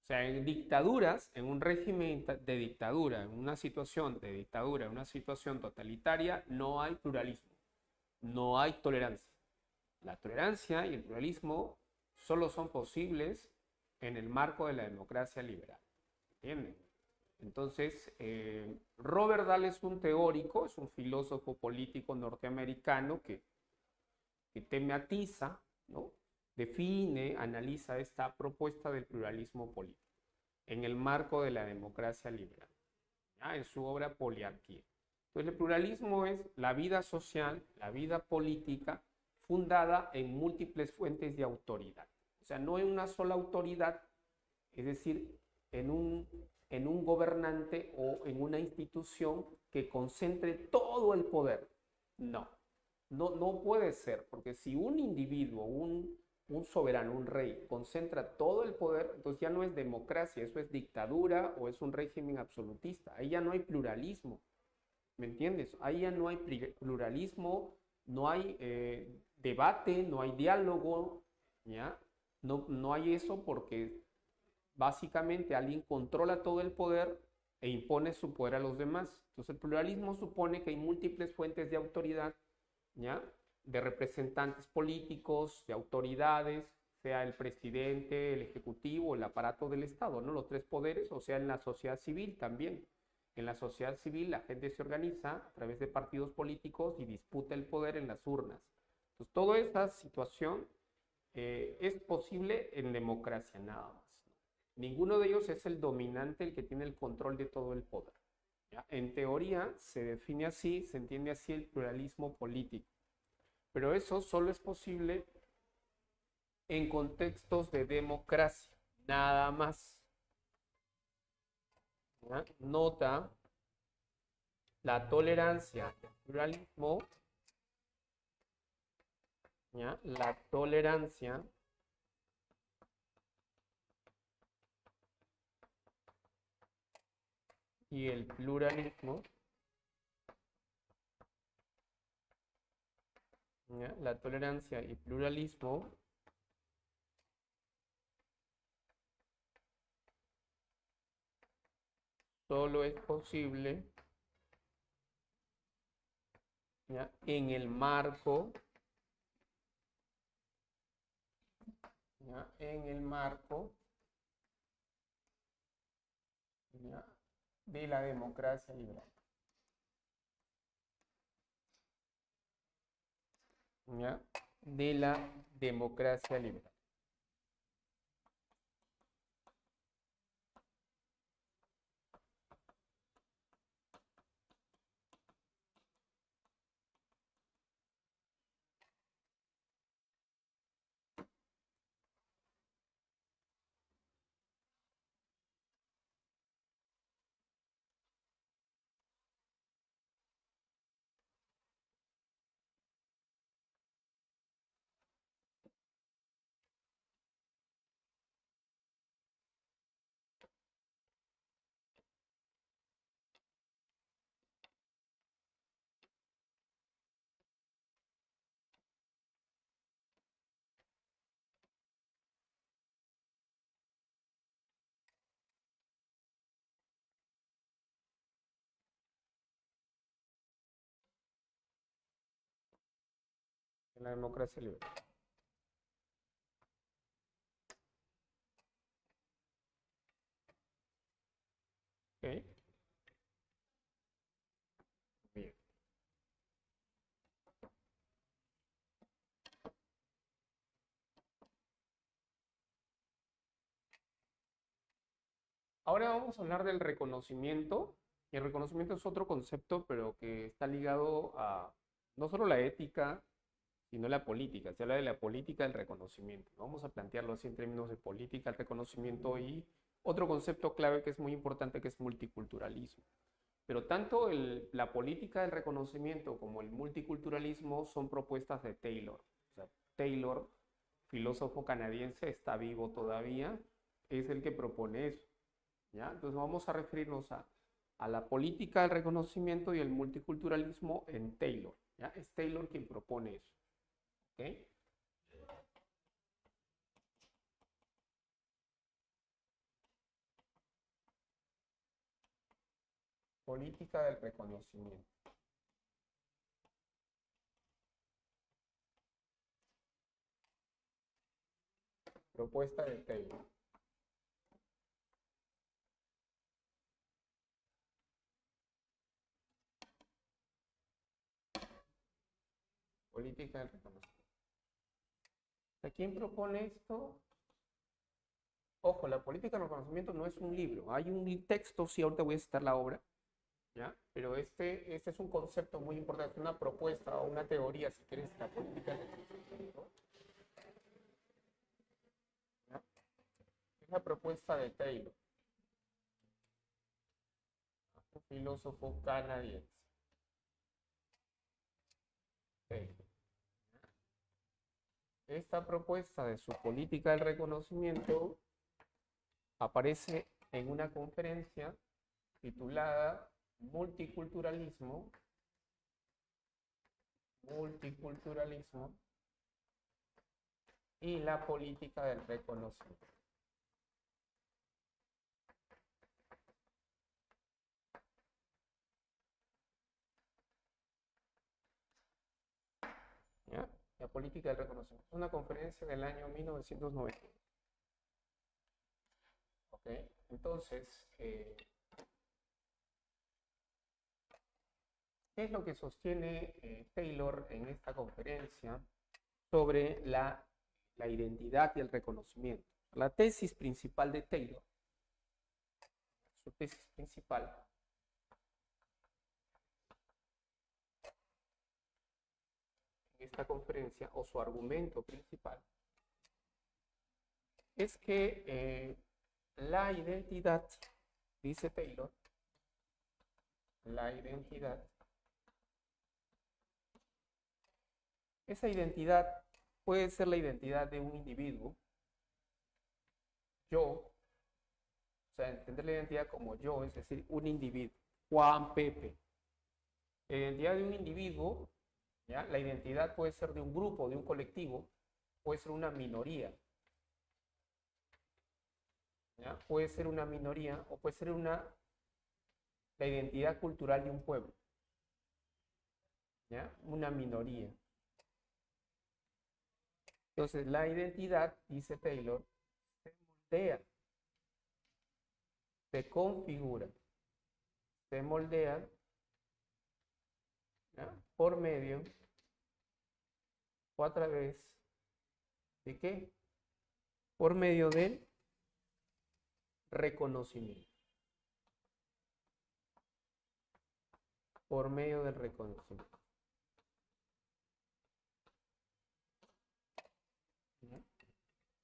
O sea, en dictaduras, en un régimen de dictadura, en una situación de dictadura, en una situación totalitaria, no hay pluralismo, no hay tolerancia. La tolerancia y el pluralismo solo son posibles en el marco de la democracia liberal. ¿Entienden? Entonces, Robert Dahl es un teórico, es un filósofo político norteamericano que tematiza, ¿no? Define, analiza esta propuesta del pluralismo político en el marco de la democracia liberal, ¿ya? En su obra Poliarquía. Entonces, el pluralismo es la vida social, la vida política fundada en múltiples fuentes de autoridad. O sea, no en una sola autoridad, es decir, en un gobernante o en una institución que concentre todo el poder. No puede ser, porque si un individuo, un soberano, un rey, concentra todo el poder, entonces ya no es democracia, eso es dictadura o es un régimen absolutista. Ahí ya no hay pluralismo, ¿me entiendes? Ahí ya no hay pluralismo, no hay debate, no hay diálogo, ¿ya? No hay eso porque básicamente alguien controla todo el poder e impone su poder a los demás. Entonces el pluralismo supone que hay múltiples fuentes de autoridad, ¿ya? De representantes políticos, de autoridades, sea el presidente, el ejecutivo, el aparato del Estado, ¿no? Los tres poderes, o sea, en la sociedad civil también. En la sociedad civil la gente se organiza a través de partidos políticos y disputa el poder en las urnas. Entonces, toda esa situación es posible en democracia nada más. Ninguno de ellos es el dominante, el que tiene el control de todo el poder, ¿ya? En teoría se define así, se entiende así el pluralismo político. Pero eso solo es posible en contextos de democracia, nada más. ¿Ya? Nota la tolerancia al pluralismo, ¿ya? La tolerancia y el pluralismo, ¿ya? La tolerancia y pluralismo solo es posible, ¿ya? En el marco, ¿ya? En el marco, ¿ya? De la democracia liberal. ¿Ya? De la democracia liberal. En la democracia liberal. ¿Ok? Bien. Ahora vamos a hablar del reconocimiento. El reconocimiento es otro concepto, pero que está ligado a no solo la ética, sino la política. Se habla de la política del reconocimiento. Vamos a plantearlo así en términos de política, el reconocimiento y otro concepto clave que es muy importante, que es multiculturalismo. Pero tanto la política del reconocimiento como el multiculturalismo son propuestas de Taylor. O sea, Taylor, filósofo canadiense, está vivo todavía, es el que propone eso, ¿ya? Entonces vamos a referirnos a la política del reconocimiento y el multiculturalismo en Taylor, ¿ya? Es Taylor quien propone eso, ¿ok? Política del reconocimiento. Propuesta de Taylor. Política del reconocimiento. ¿A quién propone esto? Ojo, la política del reconocimiento no es un libro. Hay un texto, sí, ahorita voy a citar la obra, ¿ya? Pero este es un concepto muy importante, una propuesta o una teoría, si quieres, de la política del conocimiento, ¿ya? Es la propuesta de Taylor, un filósofo canadiense. Taylor. Esta propuesta de su política del reconocimiento aparece en una conferencia titulada Multiculturalismo y la política del reconocimiento. ¿Ya? La política del reconocimiento. Es una conferencia del año 1990. ¿Ok? Entonces, ¿qué es lo que sostiene Taylor en esta conferencia sobre la identidad y el reconocimiento? La tesis principal de Taylor, su tesis principal, en esta conferencia, o su argumento principal, es que la identidad, dice Taylor, la identidad, esa identidad puede ser la identidad de un individuo, yo, o sea, entender la identidad como yo, es decir, un individuo, Juan Pepe. La identidad de un individuo, ¿ya? La identidad puede ser de un grupo, de un colectivo, puede ser una minoría, ¿ya? Puede ser una minoría o puede ser la identidad cultural de un pueblo, ¿ya? Una minoría. Entonces, la identidad, dice Taylor, se moldea, se configura, se moldea, ¿ya? Por medio o a través de ¿qué? Por medio del reconocimiento. Por medio del reconocimiento. ¿Ya?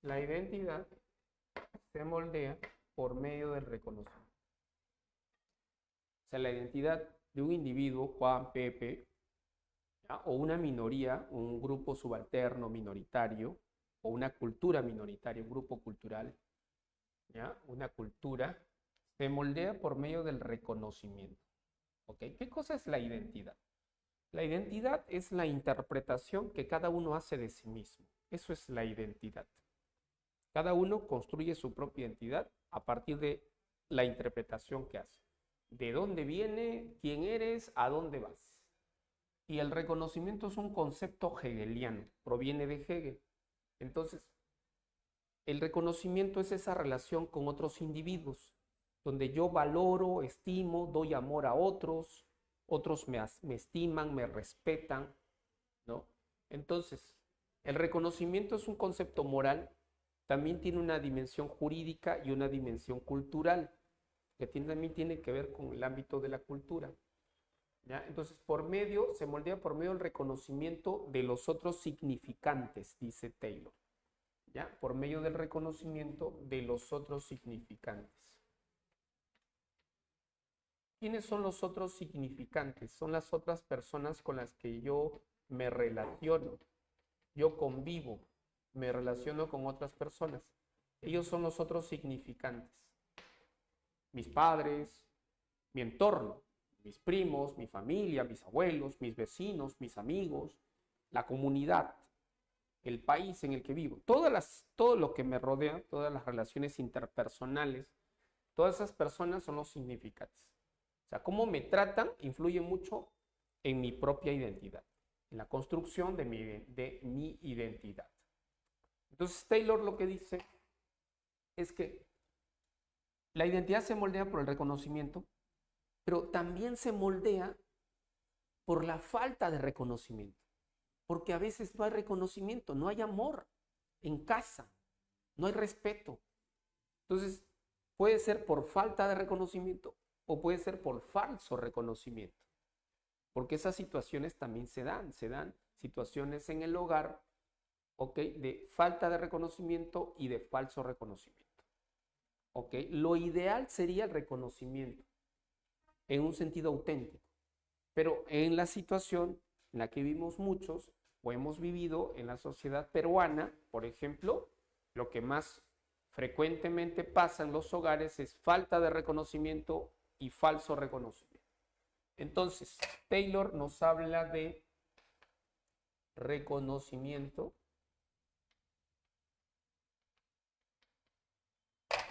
La identidad se moldea por medio del reconocimiento. O sea, la identidad de un individuo, Juan, Pepe, ¿ya? O una minoría, un grupo subalterno minoritario, o una cultura minoritaria, un grupo cultural, ¿ya? Una cultura, se moldea por medio del reconocimiento. ¿Ok? ¿Qué cosa es la identidad? La identidad es la interpretación que cada uno hace de sí mismo. Eso es la identidad. Cada uno construye su propia identidad a partir de la interpretación que hace. ¿De dónde viene? ¿Quién eres? ¿A dónde vas? Y el reconocimiento es un concepto hegeliano, proviene de Hegel. Entonces, el reconocimiento es esa relación con otros individuos, donde yo valoro, estimo, doy amor a otros, otros me estiman, me respetan, ¿no? Entonces, el reconocimiento es un concepto moral, también tiene una dimensión jurídica y una dimensión cultural, que también tiene que ver con el ámbito de la cultura, ¿ya? Entonces, se moldea por medio del reconocimiento de los otros significantes, dice Taylor, ¿ya? Por medio del reconocimiento de los otros significantes. ¿Quiénes son los otros significantes? Son las otras personas con las que yo me relaciono, yo convivo, me relaciono con otras personas. Ellos son los otros significantes. Mis padres, mi entorno, mis primos, mi familia, mis abuelos, mis vecinos, mis amigos, la comunidad, el país en el que vivo, todo lo que me rodea, todas las relaciones interpersonales, todas esas personas son los significantes. O sea, cómo me tratan influye mucho en mi propia identidad, en la construcción de mi identidad. Entonces, Taylor lo que dice es que la identidad se moldea por el reconocimiento, pero también se moldea por la falta de reconocimiento. Porque a veces no hay reconocimiento, no hay amor en casa, no hay respeto. Entonces, puede ser por falta de reconocimiento o puede ser por falso reconocimiento. Porque esas situaciones también se dan situaciones en el hogar, ¿ok? De falta de reconocimiento y de falso reconocimiento, ¿ok? Lo ideal sería el reconocimiento en un sentido auténtico, pero en la situación en la que vivimos muchos o hemos vivido en la sociedad peruana, por ejemplo, lo que más frecuentemente pasa en los hogares es falta de reconocimiento y falso reconocimiento. Entonces, Taylor nos habla de reconocimiento.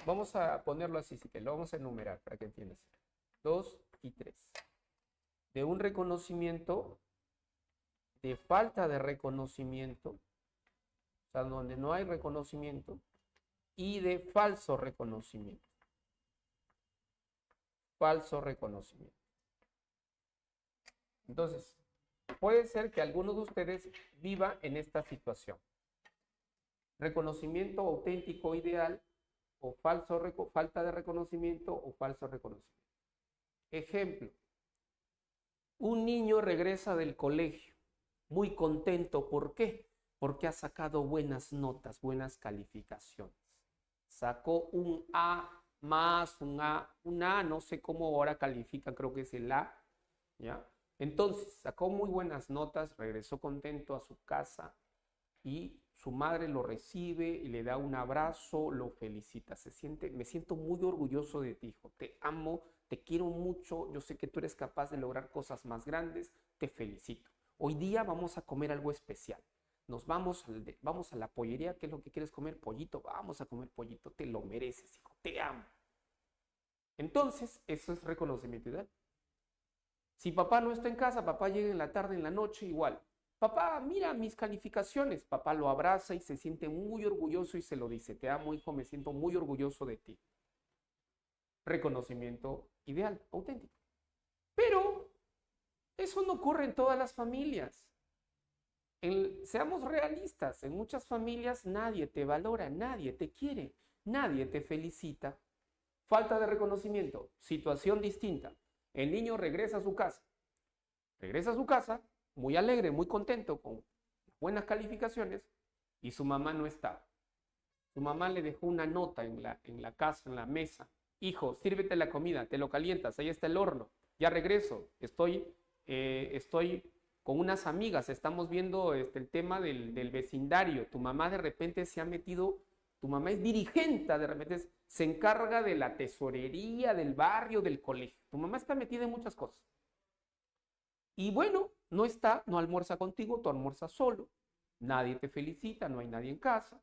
Vamos a ponerlo así, si te lo vamos a enumerar para que entiendas. 2 y 3. De un reconocimiento, de falta de reconocimiento, o sea, donde no hay reconocimiento, y de falso reconocimiento. Falso reconocimiento. Entonces, puede ser que alguno de ustedes viva en esta situación. Reconocimiento auténtico ideal o falta de reconocimiento o falso reconocimiento. Ejemplo, un niño regresa del colegio muy contento. ¿Por qué? Porque ha sacado buenas notas, buenas calificaciones. Sacó un A más, un A, no sé cómo ahora califica, creo que es el A, ¿ya? Entonces, sacó muy buenas notas, regresó contento a su casa y su madre lo recibe y le da un abrazo, lo felicita. Me siento muy orgulloso de ti, hijo. Te amo, te quiero mucho. Yo sé que tú eres capaz de lograr cosas más grandes. Te felicito. Hoy día vamos a comer algo especial. Vamos a la pollería. ¿Qué es lo que quieres comer? Pollito. Vamos a comer pollito. Te lo mereces, hijo. Te amo. Entonces, eso es reconocimiento ideal. Si papá no está en casa, papá llega en la tarde, en la noche, igual. Papá, mira mis calificaciones. Papá lo abraza y se siente muy orgulloso y se lo dice. Te amo, hijo, me siento muy orgulloso de ti. Reconocimiento ideal, auténtico. Pero eso no ocurre en todas las familias. Seamos realistas, en muchas familias nadie te valora, nadie te quiere, nadie te felicita. Falta de reconocimiento, situación distinta. El niño regresa a su casa. Regresa a su casa muy alegre, muy contento, con buenas calificaciones, y su mamá no está. Su mamá le dejó una nota en la casa, en la mesa. Hijo, sírvete la comida, te lo calientas, ahí está el horno. Ya regreso, estoy con unas amigas, estamos viendo el tema del vecindario. Tu mamá de repente se ha metido, tu mamá es dirigente, de repente se encarga de la tesorería, del barrio, del colegio. Tu mamá está metida en muchas cosas. Y bueno, no está, no almuerza contigo, tú almuerzas solo, nadie te felicita, no hay nadie en casa.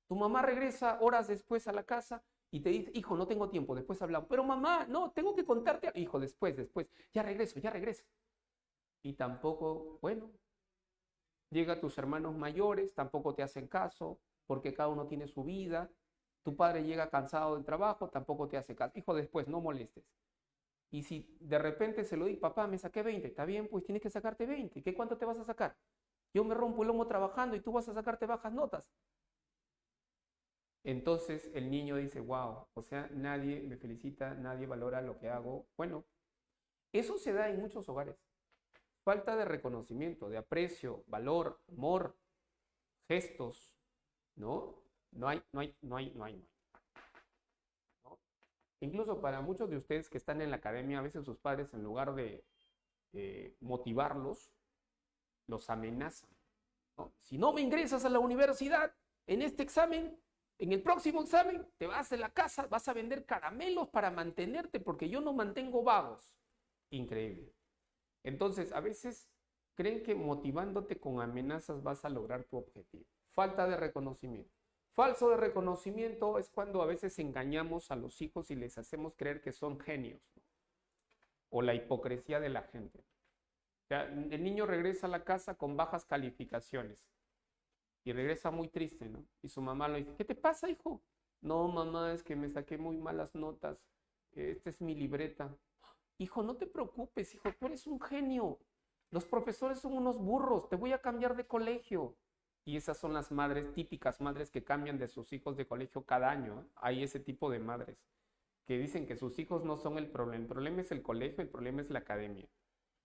Tu mamá regresa horas después a la casa y te dice, hijo, no tengo tiempo, después hablamos. Pero mamá, no, tengo que contarte. Hijo, después, ya regreso. Y tampoco, bueno, llega tus hermanos mayores, tampoco te hacen caso, porque cada uno tiene su vida. Tu padre llega cansado del trabajo, tampoco te hace caso. Hijo, después, no molestes. Y si de repente se lo dice, papá, me saqué 20, está bien, pues tienes que sacarte 20. ¿Qué cuánto te vas a sacar? Yo me rompo el lomo trabajando y tú vas a sacarte bajas notas. Entonces el niño dice, wow, o sea, nadie me felicita, nadie valora lo que hago. Bueno, eso se da en muchos hogares. Falta de reconocimiento, de aprecio, valor, amor, gestos, ¿no? No hay. Incluso para muchos de ustedes que están en la academia, a veces sus padres, en lugar de motivarlos, los amenazan, ¿no? Si no me ingresas a la universidad en este examen, en el próximo examen, te vas de la casa, vas a vender caramelos para mantenerte, porque yo no mantengo vagos. Increíble. Entonces, a veces creen que motivándote con amenazas vas a lograr tu objetivo. Falta de reconocimiento. Falso de reconocimiento es cuando a veces engañamos a los hijos y les hacemos creer que son genios, ¿no? O la hipocresía de la gente. O sea, el niño regresa a la casa con bajas calificaciones y regresa muy triste, ¿no? Y su mamá le dice, ¿qué te pasa, hijo? No, mamá, es que me saqué muy malas notas. Esta es mi libreta. Hijo, no te preocupes, hijo, tú eres un genio. Los profesores son unos burros, te voy a cambiar de colegio. Y esas son las madres, típicas madres que cambian de sus hijos de colegio cada año, ¿eh? Hay ese tipo de madres que dicen que sus hijos no son el problema es el colegio, el problema es la academia.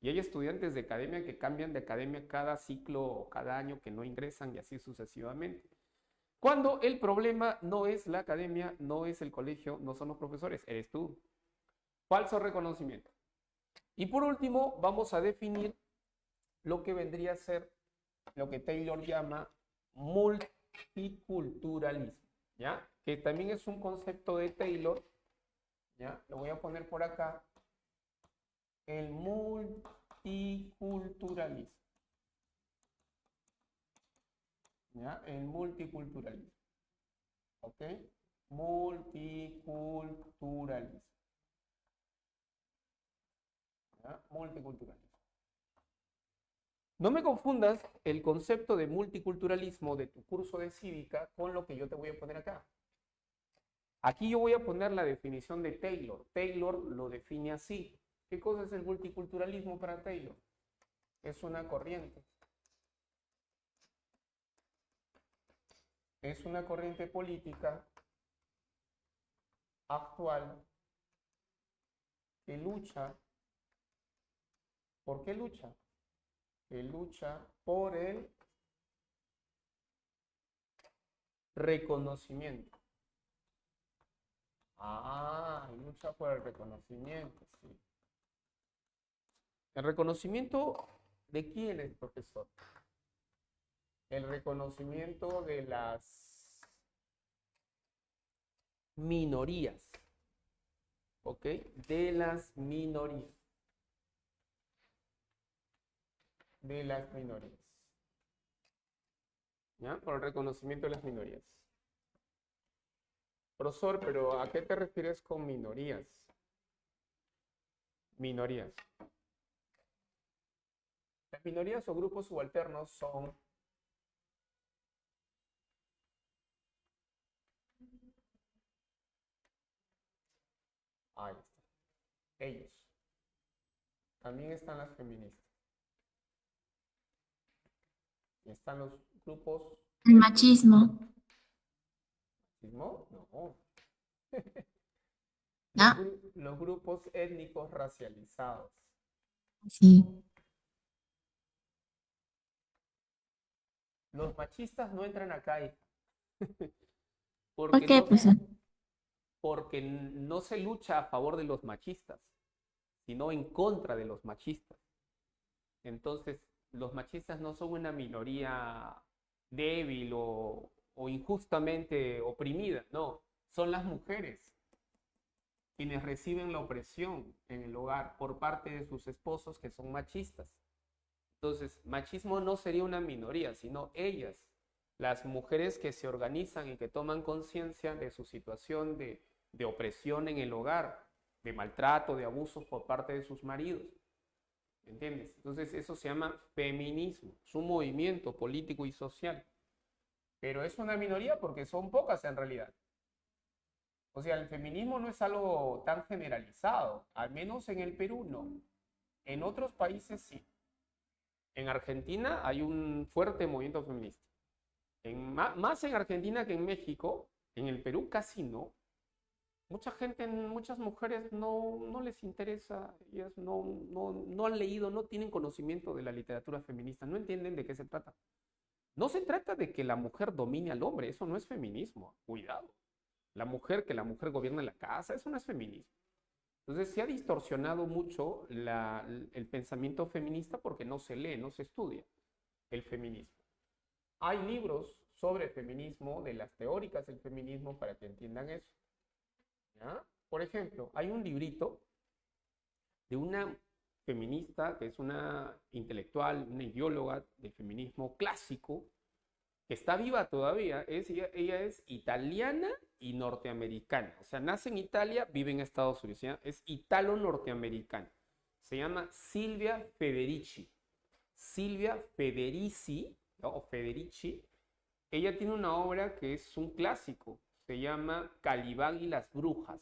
Y hay estudiantes de academia que cambian de academia cada ciclo o cada año que no ingresan y así sucesivamente. Cuando el problema no es la academia, no es el colegio, no son los profesores, eres tú. Falso reconocimiento. Y por último, vamos a definir lo que vendría a ser lo que Taylor llama multiculturalismo, ¿ya? Que también es un concepto de Taylor, ¿ya? Lo voy a poner por acá. El multiculturalismo. ¿Ya? El multiculturalismo. ¿Ok? Multiculturalismo. ¿Ya? Multiculturalismo. No me confundas el concepto de multiculturalismo de tu curso de cívica con lo que yo te voy a poner acá. Aquí yo voy a poner la definición de Taylor. Taylor lo define así. ¿Qué cosa es el multiculturalismo para Taylor? Es una corriente. Es una corriente política actual que lucha. ¿Por qué lucha? Que lucha por el reconocimiento. Lucha por el reconocimiento, sí. ¿El reconocimiento de quién es, profesor? El reconocimiento de las minorías. ¿Ok? De las minorías. De las minorías. ¿Ya? Por el reconocimiento de las minorías. Profesor, pero ¿a qué te refieres con minorías? Minorías. Las minorías o grupos subalternos son ahí está. Ellos. También están las feministas. Y están los grupos. El machismo. ¿Machismo? No. Ah, Los grupos étnicos racializados. sí. Los machistas no entran acá, hija. ¿Por qué, profesor? Porque no se lucha a favor de los machistas, sino en contra de los machistas. Entonces, los machistas no son una minoría débil o injustamente oprimida, no, son las mujeres quienes reciben la opresión en el hogar por parte de sus esposos que son machistas. Entonces, machismo no sería una minoría, sino ellas, las mujeres que se organizan y que toman conciencia de su situación de opresión en el hogar, de maltrato, de abusos por parte de sus maridos. ¿Entiendes? Entonces, eso se llama feminismo, es un movimiento político y social. Pero es una minoría porque son pocas en realidad. O sea, el feminismo no es algo tan generalizado, al menos en el Perú no. En otros países sí. En Argentina hay un fuerte movimiento feminista. Más en Argentina que en México, en el Perú casi no. Mucha gente, muchas mujeres no les interesa, ellas no han leído, no tienen conocimiento de la literatura feminista, no entienden de qué se trata. No se trata de que la mujer domine al hombre, eso no es feminismo, cuidado. Que la mujer gobierne la casa, eso no es feminismo. Entonces se ha distorsionado mucho el pensamiento feminista porque no se lee, no se estudia el feminismo. Hay libros sobre feminismo, de las teóricas del feminismo, para que entiendan eso. ¿Ya? Por ejemplo, hay un librito de una feminista que es una intelectual, una ideóloga del feminismo clásico, que está viva todavía. Ella es italiana y norteamericana. O sea, nace en Italia, vive en Estados Unidos. ¿Ya? Es italo-norteamericana. Se llama Silvia Federici. Silvia Federici, ¿no? O Federici. Ella tiene una obra que es un clásico. Se llama Calibán y las brujas.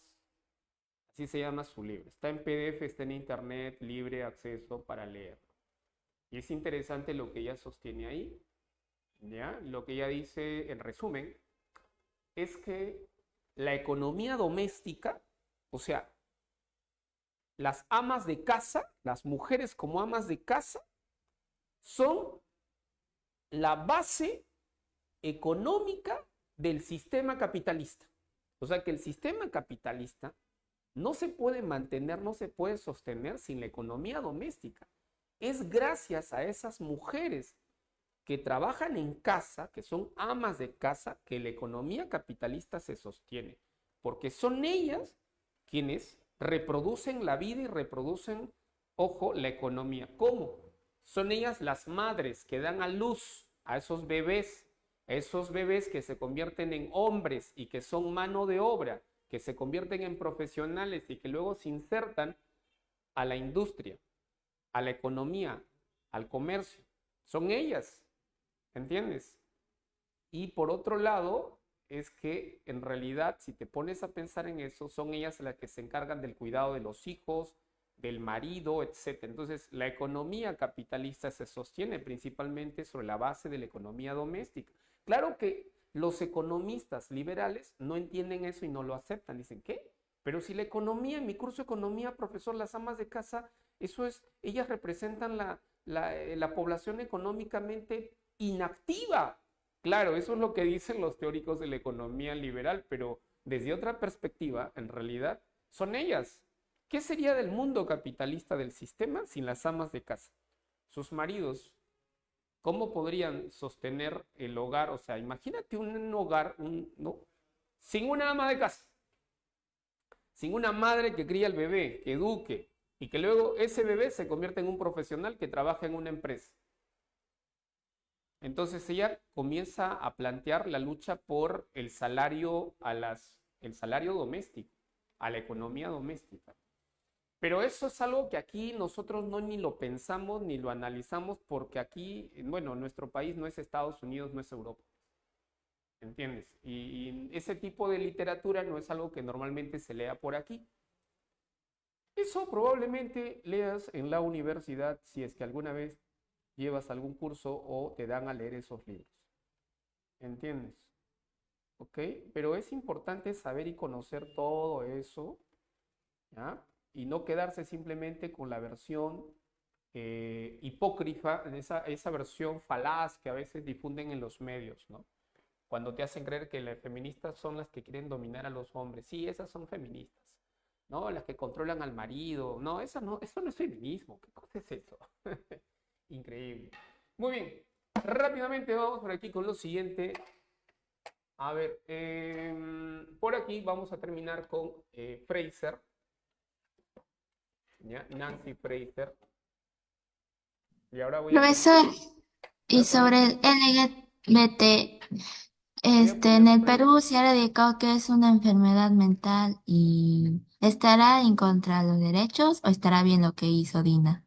Así se llama su libro. Está en PDF, está en internet, libre acceso para leerlo. Y es interesante lo que ella sostiene ahí. ¿Ya? Lo que ella dice, en resumen, es que la economía doméstica O sea, las amas de casa, las mujeres como amas de casa, son la base económica del sistema capitalista. O sea que el sistema capitalista no se puede mantener, no se puede sostener sin la economía doméstica. Es gracias a esas mujeres que trabajan en casa, que son amas de casa, que la economía capitalista se sostiene. Porque son ellas quienes reproducen la vida y reproducen, ojo, la economía. ¿Cómo? Son ellas las madres que dan a luz a esos bebés que se convierten en hombres y que son mano de obra, que se convierten en profesionales y que luego se insertan a la industria, a la economía, al comercio. Son ellas, ¿entiendes? Y por otro lado, es que en realidad, si te pones a pensar en eso, son ellas las que se encargan del cuidado de los hijos, del marido, etc. Entonces, la economía capitalista se sostiene principalmente sobre la base de la economía doméstica. Claro que los economistas liberales no entienden eso y no lo aceptan. Dicen, ¿qué? Pero si la economía, en mi curso de economía, profesor, las amas de casa, eso es, ellas representan la población económicamente inactiva. Claro, eso es lo que dicen los teóricos de la economía liberal, pero desde otra perspectiva, en realidad, son ellas. ¿Qué sería del mundo capitalista del sistema sin las amas de casa? Sus maridos, ¿cómo podrían sostener el hogar? O sea, imagínate un hogar, ¿no? Sin una ama de casa, sin una madre que cría al bebé, que eduque, y que luego ese bebé se convierte en un profesional que trabaja en una empresa. Entonces ella comienza a plantear la lucha por el salario el salario doméstico, a la economía doméstica. Pero eso es algo que aquí nosotros no ni lo pensamos ni lo analizamos porque aquí, bueno, nuestro país no es Estados Unidos, no es Europa. ¿Entiendes? Y ese tipo de literatura no es algo que normalmente se lea por aquí. Eso probablemente leas en la universidad si es que alguna vez llevas algún curso o te dan a leer esos libros. ¿Entiendes? ¿Ok? Pero es importante saber y conocer todo eso, ¿ya? Y no quedarse simplemente con la versión hipócrita, esa versión falaz que a veces difunden en los medios, ¿no? Cuando te hacen creer que las feministas son las que quieren dominar a los hombres. Sí, esas son feministas, ¿no? Las que controlan al marido. No, eso no es feminismo. ¿Qué cosa es eso? Increíble. Muy bien. Rápidamente vamos por aquí con lo siguiente. A ver, por aquí vamos a terminar con Fraser. ¿Ya? Nancy Fraser. Y ahora voy a... Profesor, y voy a sobre el LGBT, en el Perú se ha radicado que es una enfermedad mental y ¿estará en contra de los derechos o estará bien lo que hizo Dina?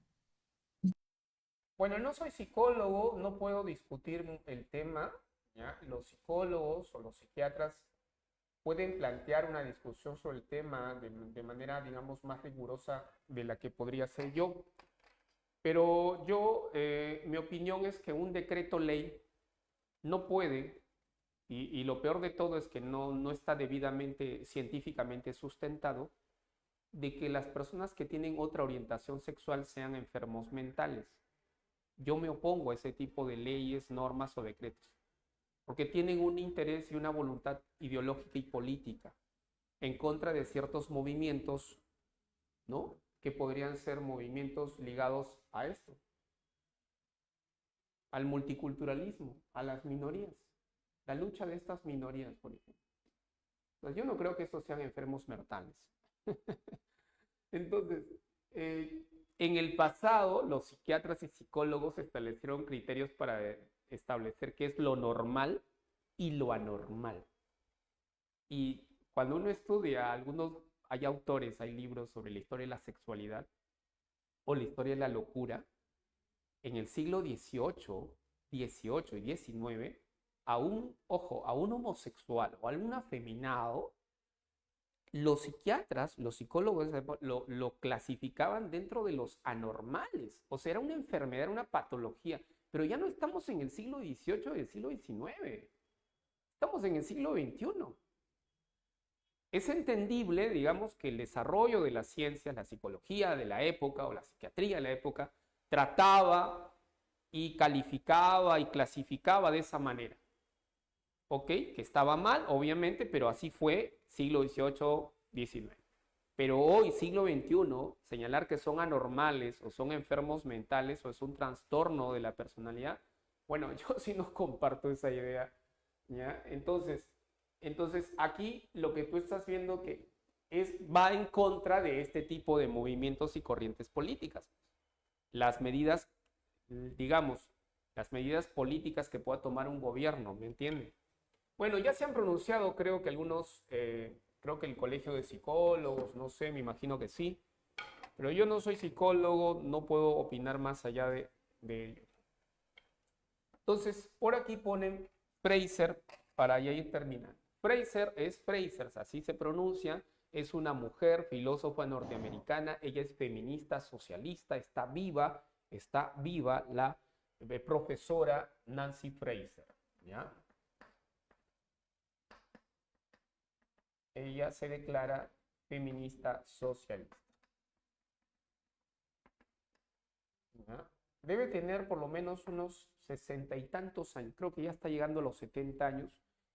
Bueno, no soy psicólogo, no puedo discutir el tema, ¿ya? Los psicólogos o los psiquiatras pueden plantear una discusión sobre el tema de manera, digamos, más rigurosa de la que podría ser yo. Pero yo, mi opinión es que un decreto ley no puede, y lo peor de todo es que no está debidamente, científicamente sustentado, de que las personas que tienen otra orientación sexual sean enfermos mentales. Yo me opongo a ese tipo de leyes, normas o decretos, porque tienen un interés y una voluntad ideológica y política en contra de ciertos movimientos, ¿no? Que podrían ser movimientos ligados a esto, al multiculturalismo, a las minorías, la lucha de estas minorías, por ejemplo. Entonces, yo no creo que estos sean enfermos mentales. Entonces, en el pasado, los psiquiatras y psicólogos establecieron criterios para establecer qué es lo normal y lo anormal. Y cuando uno estudia, hay autores, hay libros sobre la historia de la sexualidad o la historia de la locura. En el siglo XVIII y XIX, a un homosexual o a un afeminado, los psiquiatras, los psicólogos lo clasificaban dentro de los anormales. O sea, era una enfermedad, era una patología. Pero ya no estamos en el siglo XVIII y el siglo XIX. Estamos en el siglo XXI. Es entendible, digamos, que el desarrollo de las ciencias, la psicología de la época o la psiquiatría de la época, trataba y calificaba y clasificaba de esa manera. ¿Ok? Que estaba mal, obviamente, pero así fue siglo XVIII, XIX. Pero hoy, siglo XXI, señalar que son anormales o son enfermos mentales o es un trastorno de la personalidad, bueno, yo sí no comparto esa idea, ¿ya? Entonces aquí lo que tú estás viendo que va en contra de este tipo de movimientos y corrientes políticas. Las medidas, digamos, las medidas políticas que pueda tomar un gobierno, ¿me entienden? Bueno, ya se han pronunciado, creo que algunos, creo que el Colegio de Psicólogos, no sé, me imagino que sí, pero yo no soy psicólogo, no puedo opinar más allá de ello. Entonces, por aquí ponen Fraser para ya ir terminando. Fraser es Fraser, así se pronuncia, es una mujer filósofa norteamericana, ella es feminista, socialista, está viva la profesora Nancy Fraser, ¿ya? Ella se declara feminista socialista. ¿Ya? Debe tener por lo menos unos 60 y tantos años, creo que ya está llegando a los 70 años.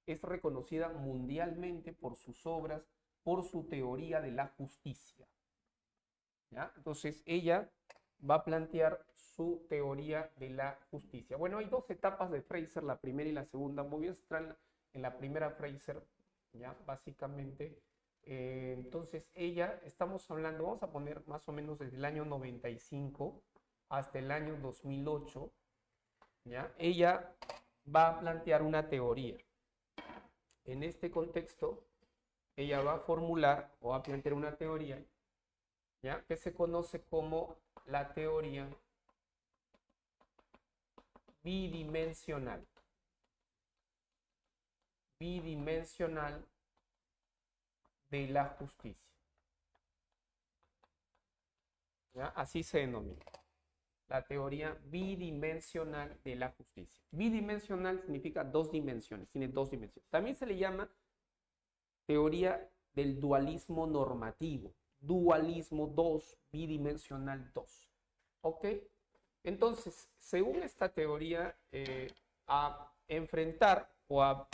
Es reconocida mundialmente por sus obras, por su teoría de la justicia. ¿Ya? Entonces ella va a plantear su teoría de la justicia. Bueno, hay dos etapas de Fraser, la primera y la segunda. Voy a estar en la primera Fraser, ¿ya? Básicamente. Entonces ella, estamos hablando, vamos a poner más o menos desde el año 95 hasta el año 2008, ¿ya? Ella va a plantear una teoría. En este contexto, ella va a formular o va a plantear una teoría, ¿ya? Que se conoce como la teoría bidimensional. Bidimensional de la justicia. ¿Ya? Así se denomina. La teoría bidimensional de la justicia. Bidimensional significa dos dimensiones, tiene dos dimensiones. También se le llama teoría del dualismo normativo. Dualismo 2, bidimensional 2. ¿Ok? Entonces, según esta teoría, a enfrentar o a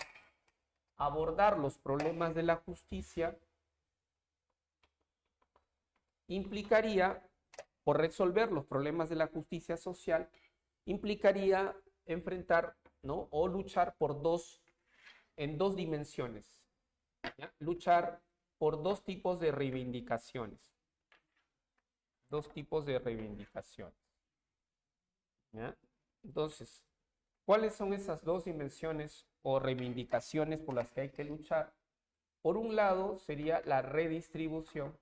abordar los problemas de la justicia implicaría, por resolver los problemas de la justicia social, implicaría enfrentar, ¿no? O luchar en dos dimensiones, ¿ya? Luchar por dos tipos de reivindicaciones. Dos tipos de reivindicaciones, ¿ya? Entonces, ¿cuáles son esas dos dimensiones o reivindicaciones por las que hay que luchar? Por un lado sería la redistribución.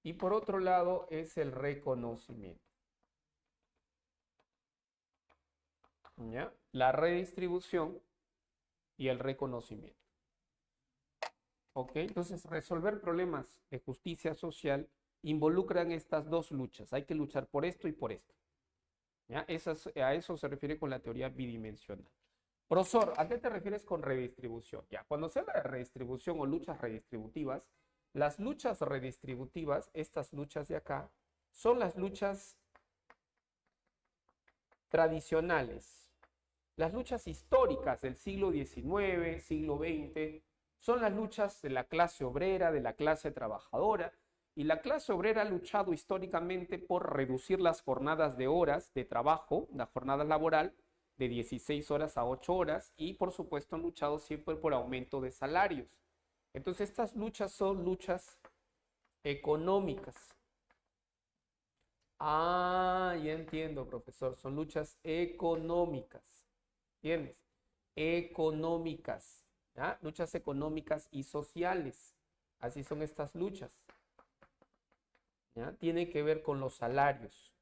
Y por otro lado es el reconocimiento. ¿Ya? La redistribución y el reconocimiento. ¿Ok? Entonces, resolver problemas de justicia social involucran estas dos luchas. Hay que luchar por esto y por esto. ¿Ya? A eso se refiere con la teoría bidimensional. Profesor, ¿a qué te refieres con redistribución? Ya, cuando se habla de redistribución o luchas redistributivas, las luchas redistributivas, estas luchas de acá, son las luchas tradicionales. Las luchas históricas del siglo XIX, siglo XX, son las luchas de la clase obrera, de la clase trabajadora. Y la clase obrera ha luchado históricamente por reducir las jornadas de horas de trabajo, la jornada laboral, de 16 horas a 8 horas. Y por supuesto han luchado siempre por aumento de salarios. Entonces estas luchas son luchas económicas. Ah, ya entiendo, profesor. Son luchas económicas. ¿Entiendes? Económicas. ¿Ya? Luchas económicas y sociales. Así son estas luchas. ¿Ya? Tiene que ver con los salarios.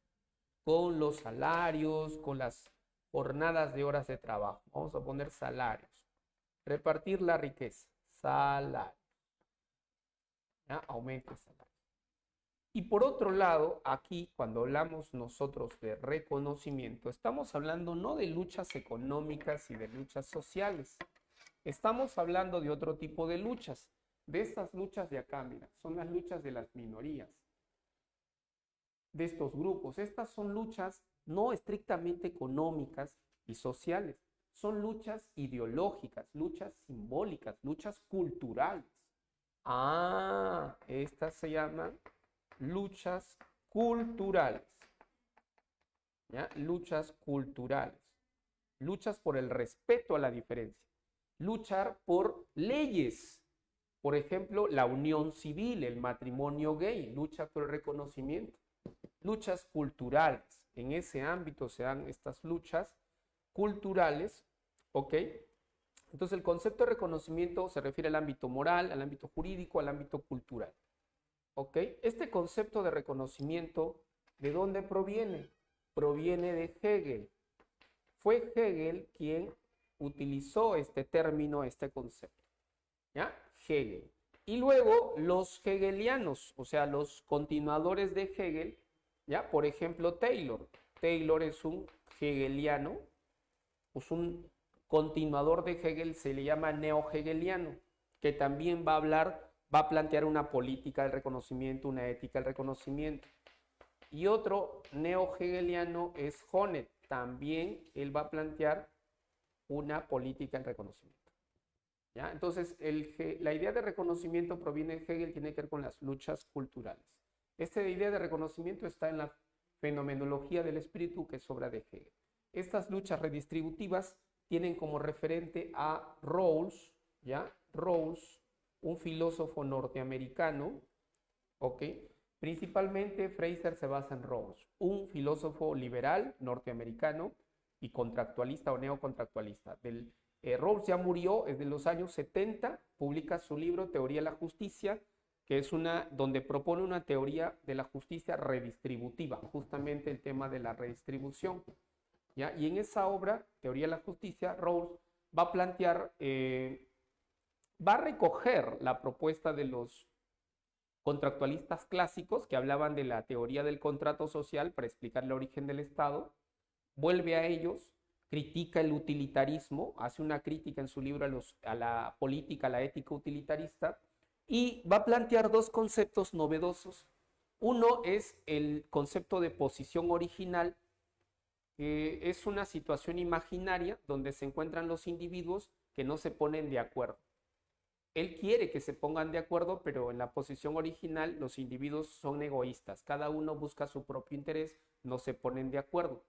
Con los salarios, con las jornadas de horas de trabajo. Vamos a poner salarios. Repartir la riqueza. Salario. ¿Ya? Aumento de salario. Y por otro lado, aquí cuando hablamos nosotros de reconocimiento, estamos hablando no de luchas económicas y de luchas sociales. Estamos hablando de otro tipo de luchas. De estas luchas de acá, mira, son las luchas de las minorías, de estos grupos. Estas son luchas no estrictamente económicas y sociales, son luchas ideológicas, luchas simbólicas, luchas culturales. Ah, estas se llaman luchas culturales. ¿Ya? Luchas culturales. Luchas por el respeto a la diferencia. Luchar por leyes. Por ejemplo, la unión civil, el matrimonio gay, lucha por el reconocimiento. Luchas culturales. En ese ámbito se dan estas luchas culturales, ¿ok? Entonces el concepto de reconocimiento se refiere al ámbito moral, al ámbito jurídico, al ámbito cultural, ¿ok? Este concepto de reconocimiento, ¿de dónde proviene? Proviene de Hegel. Fue Hegel quien utilizó este término, este concepto, ¿ya? Hegel. Y luego los hegelianos, o sea, los continuadores de Hegel, ¿ya? Por ejemplo, Taylor. Taylor es un hegeliano, es un continuador de Hegel, se le llama neo-hegeliano, que también va a plantear una política del reconocimiento, una ética del reconocimiento. Y otro neo-hegeliano es Honneth, también él va a plantear una política del reconocimiento. ¿Ya? Entonces, la idea de reconocimiento proviene de Hegel, tiene que ver con las luchas culturales. Esta idea de reconocimiento está en la fenomenología del espíritu, que es obra de Hegel. Estas luchas redistributivas tienen como referente a Rawls, ¿ya? Rawls, un filósofo norteamericano, ¿ok? Principalmente Fraser se basa en Rawls, un filósofo liberal norteamericano y contractualista o neocontractualista. Rawls ya murió, es de los años 70, publica su libro Teoría de la Justicia, que es donde propone una teoría de la justicia redistributiva, justamente el tema de la redistribución. ¿Ya? Y en esa obra, Teoría de la Justicia, Rawls va a plantear, va a recoger la propuesta de los contractualistas clásicos que hablaban de la teoría del contrato social para explicar el origen del Estado, vuelve a ellos, critica el utilitarismo, hace una crítica en su libro a la política, a la ética utilitarista, y va a plantear dos conceptos novedosos. Uno es el concepto de posición original, que es una situación imaginaria donde se encuentran los individuos que no se ponen de acuerdo. Él quiere que se pongan de acuerdo, pero en la posición original los individuos son egoístas. Cada uno busca su propio interés, no se ponen de acuerdo.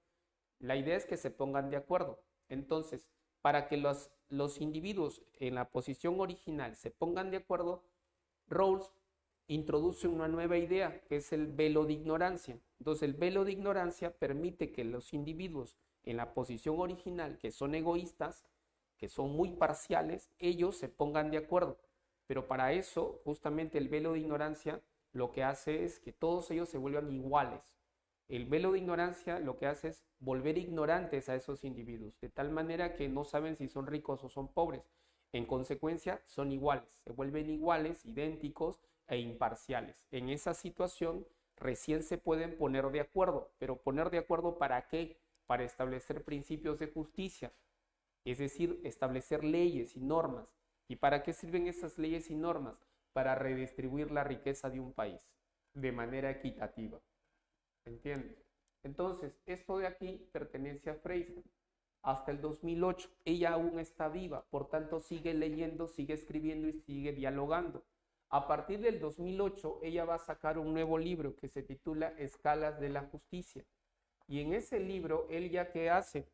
La idea es que se pongan de acuerdo. Entonces, para que los individuos en la posición original se pongan de acuerdo, Rawls introduce una nueva idea, que es el velo de ignorancia. Entonces, el velo de ignorancia permite que los individuos en la posición original, que son egoístas, que son muy parciales, ellos se pongan de acuerdo. Pero para eso, justamente el velo de ignorancia lo que hace es que todos ellos se vuelvan iguales. El velo de ignorancia lo que hace es volver ignorantes a esos individuos, de tal manera que no saben si son ricos o son pobres. En consecuencia, son iguales, se vuelven iguales, idénticos e imparciales. En esa situación, recién se pueden poner de acuerdo. ¿Pero poner de acuerdo para qué? Para establecer principios de justicia, es decir, establecer leyes y normas. ¿Y para qué sirven esas leyes y normas? Para redistribuir la riqueza de un país de manera equitativa. ¿Entiendes? Entonces, esto de aquí pertenece a Fraser. Hasta el 2008, ella aún está viva, por tanto sigue leyendo, sigue escribiendo y sigue dialogando. A partir del 2008, ella va a sacar un nuevo libro que se titula Escalas de la Justicia. Y en ese libro, ella ¿qué hace?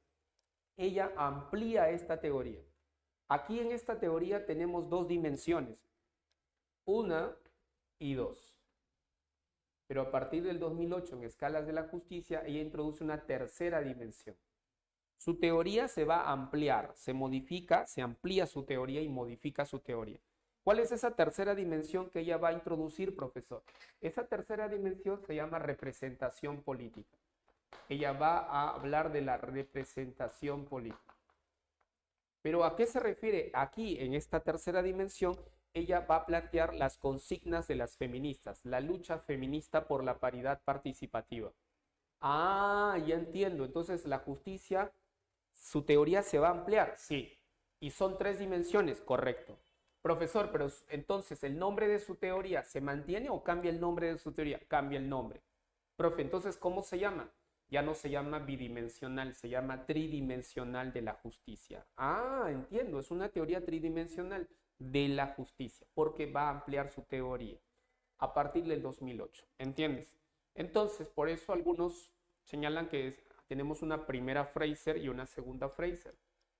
Ella amplía esta teoría. Aquí en esta teoría tenemos dos dimensiones, 1 y 2. Pero a partir del 2008, en Escalas de la Justicia, ella introduce una tercera dimensión. Su teoría se va a ampliar, se modifica, se amplía su teoría y modifica su teoría. ¿Cuál es esa tercera dimensión que ella va a introducir, profesor? Esa tercera dimensión se llama representación política. Ella va a hablar de la representación política. ¿Pero a qué se refiere aquí en esta tercera dimensión? ella va a plantear las consignas de las feministas, la lucha feminista por la paridad participativa. Ah, ya entiendo. Entonces la justicia, su teoría se va a ampliar, sí. Y son 3 dimensiones, correcto. Profesor, pero entonces el nombre de su teoría se mantiene o cambia el nombre de su teoría? Cambia el nombre. Profe, entonces, ¿cómo se llama? Ya no se llama bidimensional, se llama tridimensional de la justicia. Ah, entiendo, es una teoría tridimensional de la justicia, porque va a ampliar su teoría a partir del 2008. ¿Entiendes? Entonces, por eso algunos señalan que tenemos una primera Fraser y una segunda Fraser.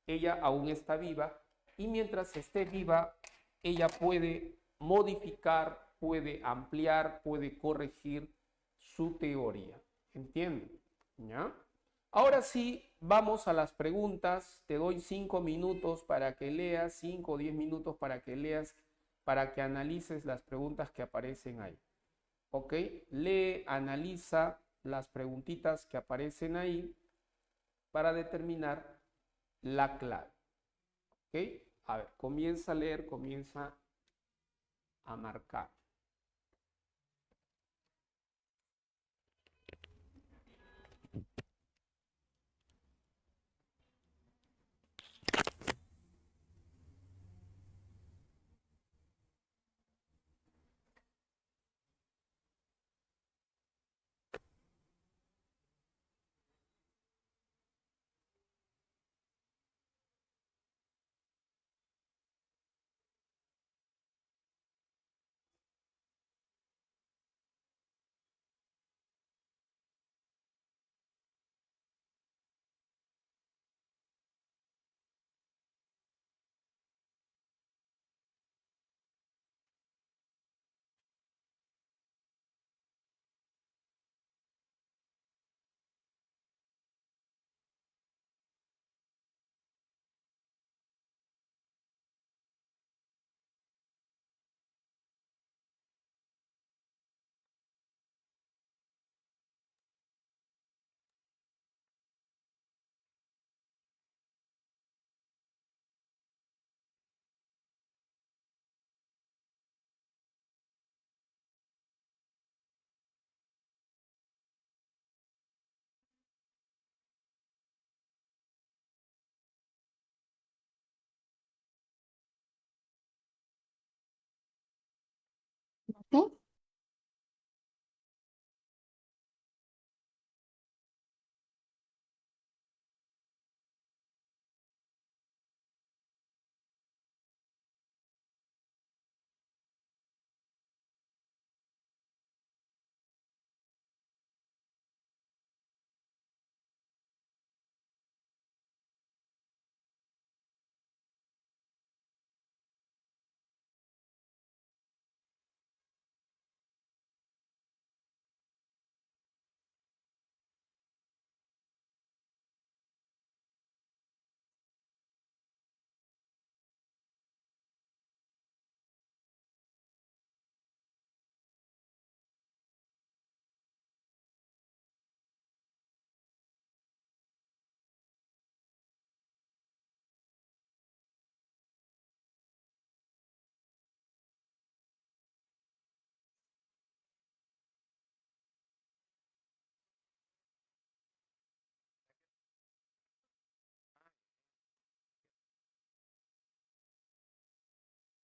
Ella aún está viva y mientras esté viva, ella puede modificar, puede ampliar, puede corregir su teoría. ¿Entienden? ¿Ya? Ahora sí, vamos a las preguntas. Te doy 5 minutos para que leas, 5 o 10 minutos para que leas, para que analices las preguntas que aparecen ahí. ¿Ok? Lee, analiza las preguntitas que aparecen ahí para determinar la clave. ¿Ok? A ver, comienza a leer, comienza a marcar. ¿Ok?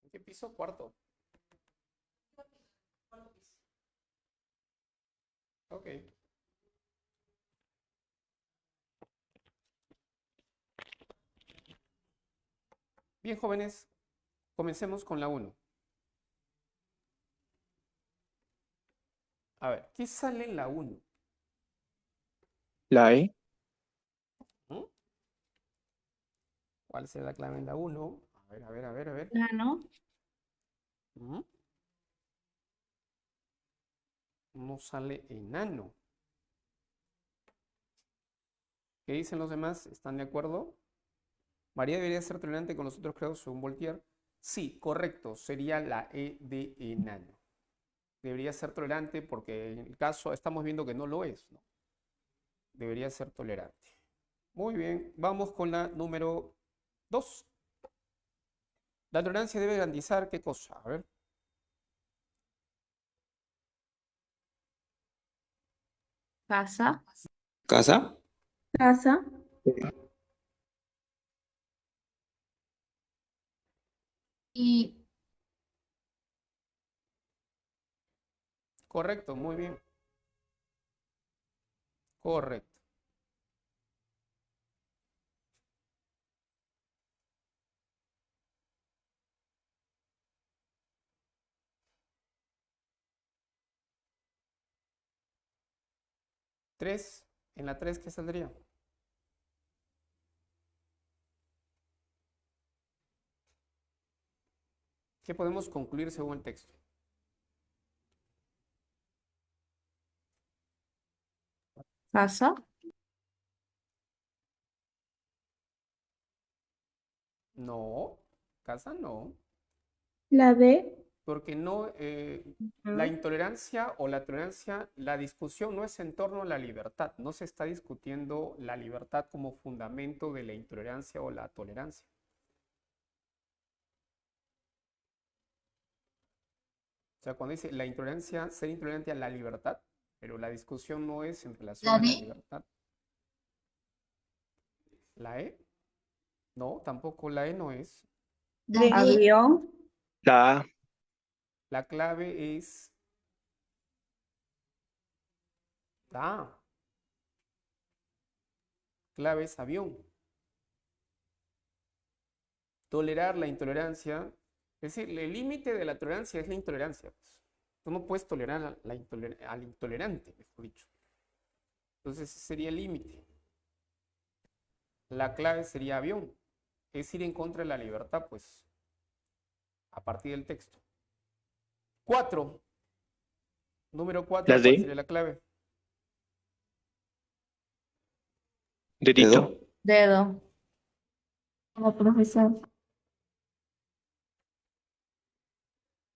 ¿En qué piso? Cuarto. Ok. Bien, jóvenes, comencemos con la 1. A ver, ¿qué sale en la 1? La E. ¿Mm? ¿Cuál será la clave en la 1? A ver, a ver, a ver, a ver. Plano. ¿Mm? No sale enano. ¿Qué dicen los demás? ¿Están de acuerdo? María debería ser tolerante con los otros creados según Voltaire. Sí, correcto, sería la E de enano. Debería ser tolerante porque en el caso estamos viendo que no lo es, ¿no? Debería ser tolerante. Muy bien, vamos con la número 2. La tolerancia debe garantizar qué cosa. A ver. Casa. ¿Casa? Casa. Y Correcto, muy bien. Correcto. Tres. En la 3, ¿qué saldría? ¿Qué podemos concluir según el texto? casa. No, casa no. La D. Porque no, la intolerancia o la tolerancia, la discusión no es en torno a la libertad. No se está discutiendo la libertad como fundamento de la intolerancia o la tolerancia. O sea, cuando dice la intolerancia, ser intolerante a la libertad, pero la discusión no es en relación La a la D. libertad. ¿La E? No, tampoco la E no es. La D. D. Avión, La A. La clave es la A. Clave es avión. Tolerar la intolerancia, es decir, el límite de la tolerancia es la intolerancia, pues. Tú no puedes tolerar al intolerante, mejor dicho. Entonces ese sería el límite. La clave sería avión. Es ir en contra de la libertad, pues, a partir del texto. 4. Número 4, La ¿cuál D. sería la clave? Dedito. dedo, La profesor.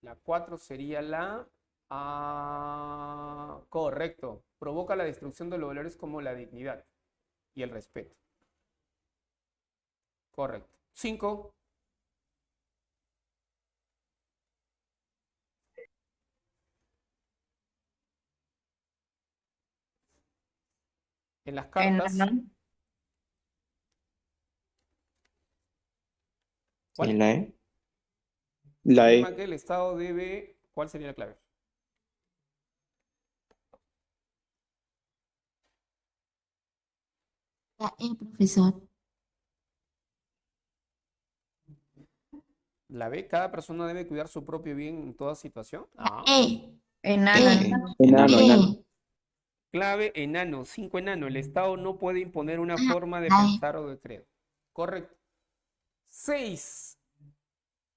La 4 sería la correcto. Provoca la destrucción de los valores como la dignidad y el respeto. Correcto. 5. En las cartas, enano, ¿cuál? ¿En la E? La Afirma que E. el Estado debe. ¿Cuál sería la clave? La E, profesor. La B, cada persona debe cuidar su propio bien en toda situación. E. enano, E. enano, Enano, enano. E. Clave, enano. 5, enano. El Estado no puede imponer una Ah, forma de la E. pensar o de creer. Correcto. 6.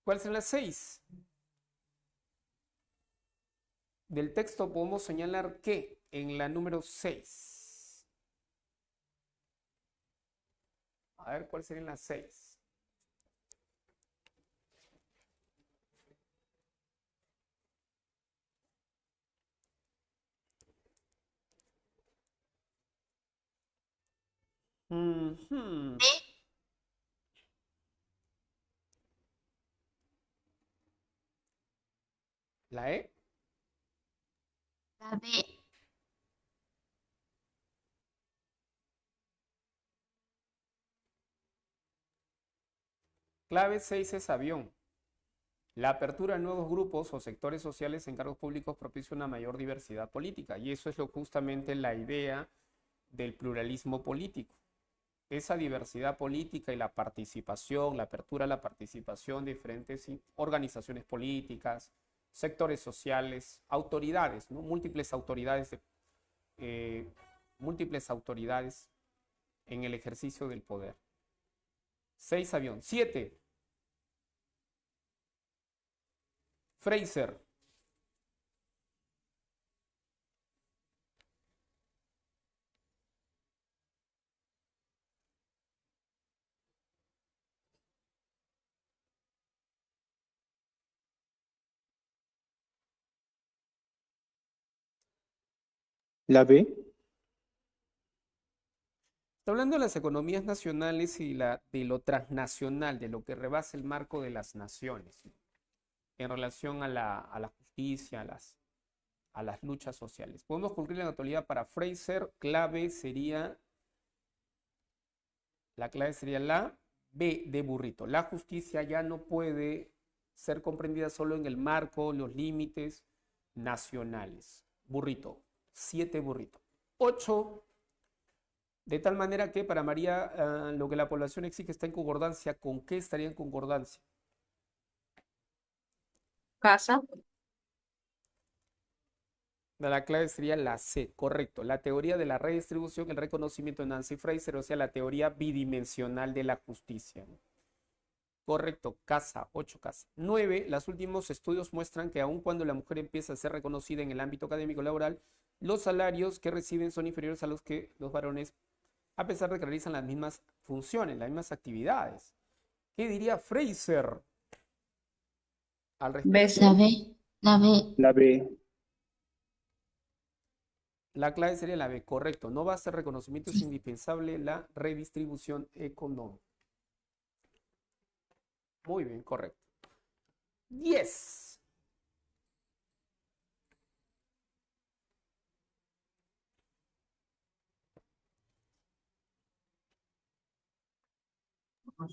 ¿Cuál será la 6? Del texto podemos señalar que en la número 6. A ver, ¿cuál sería la 6? Ujú. La E. La B. Clave 6 es avión. La apertura de nuevos grupos o sectores sociales en cargos públicos propicia una mayor diversidad política y eso es justamente la idea del pluralismo político. Esa diversidad política y la participación, la apertura a la participación de diferentes organizaciones políticas, sectores sociales, autoridades, ¿no? Eh, múltiples autoridades en el ejercicio del poder. 6, avión. 7. Fraser. La B. Está hablando de las economías nacionales y de lo transnacional, de lo que rebasa el marco de las naciones, ¿no? En relación a la justicia, a las luchas sociales. Podemos concluir en la actualidad para Fraser, la clave sería la B de burrito. La justicia ya no puede ser comprendida solo en el marco, los límites nacionales. Burrito, 7 burrito. 8, de tal manera que para María lo que la población exige está en concordancia. ¿Con qué estaría en concordancia? Casa. La clave sería la C, correcto. La teoría de la redistribución, el reconocimiento de Nancy Fraser, o sea, la teoría bidimensional de la justicia, ¿no? Correcto, casa, 8 casa. 9, los últimos estudios muestran que aun cuando la mujer empieza a ser reconocida en el ámbito académico laboral, los salarios que reciben son inferiores a los que los varones, a pesar de que realizan las mismas funciones, las mismas actividades. ¿Qué diría Fraser al respecto? La B. La B. La B. La clave sería la B, correcto. No basta el reconocimiento, es indispensable la redistribución económica. Muy bien, correcto. 10.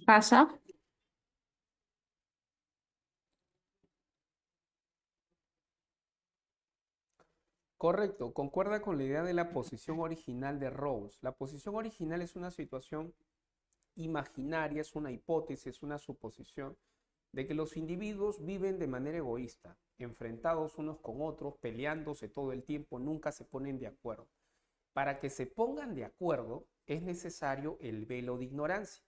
Casa. Correcto, concuerda con la idea de la posición original de Rawls. La posición original es una situación imaginaria, es una hipótesis, es una suposición de que los individuos viven de manera egoísta, enfrentados unos con otros, peleándose todo el tiempo, nunca se ponen de acuerdo. Para que se pongan de acuerdo es necesario el velo de ignorancia,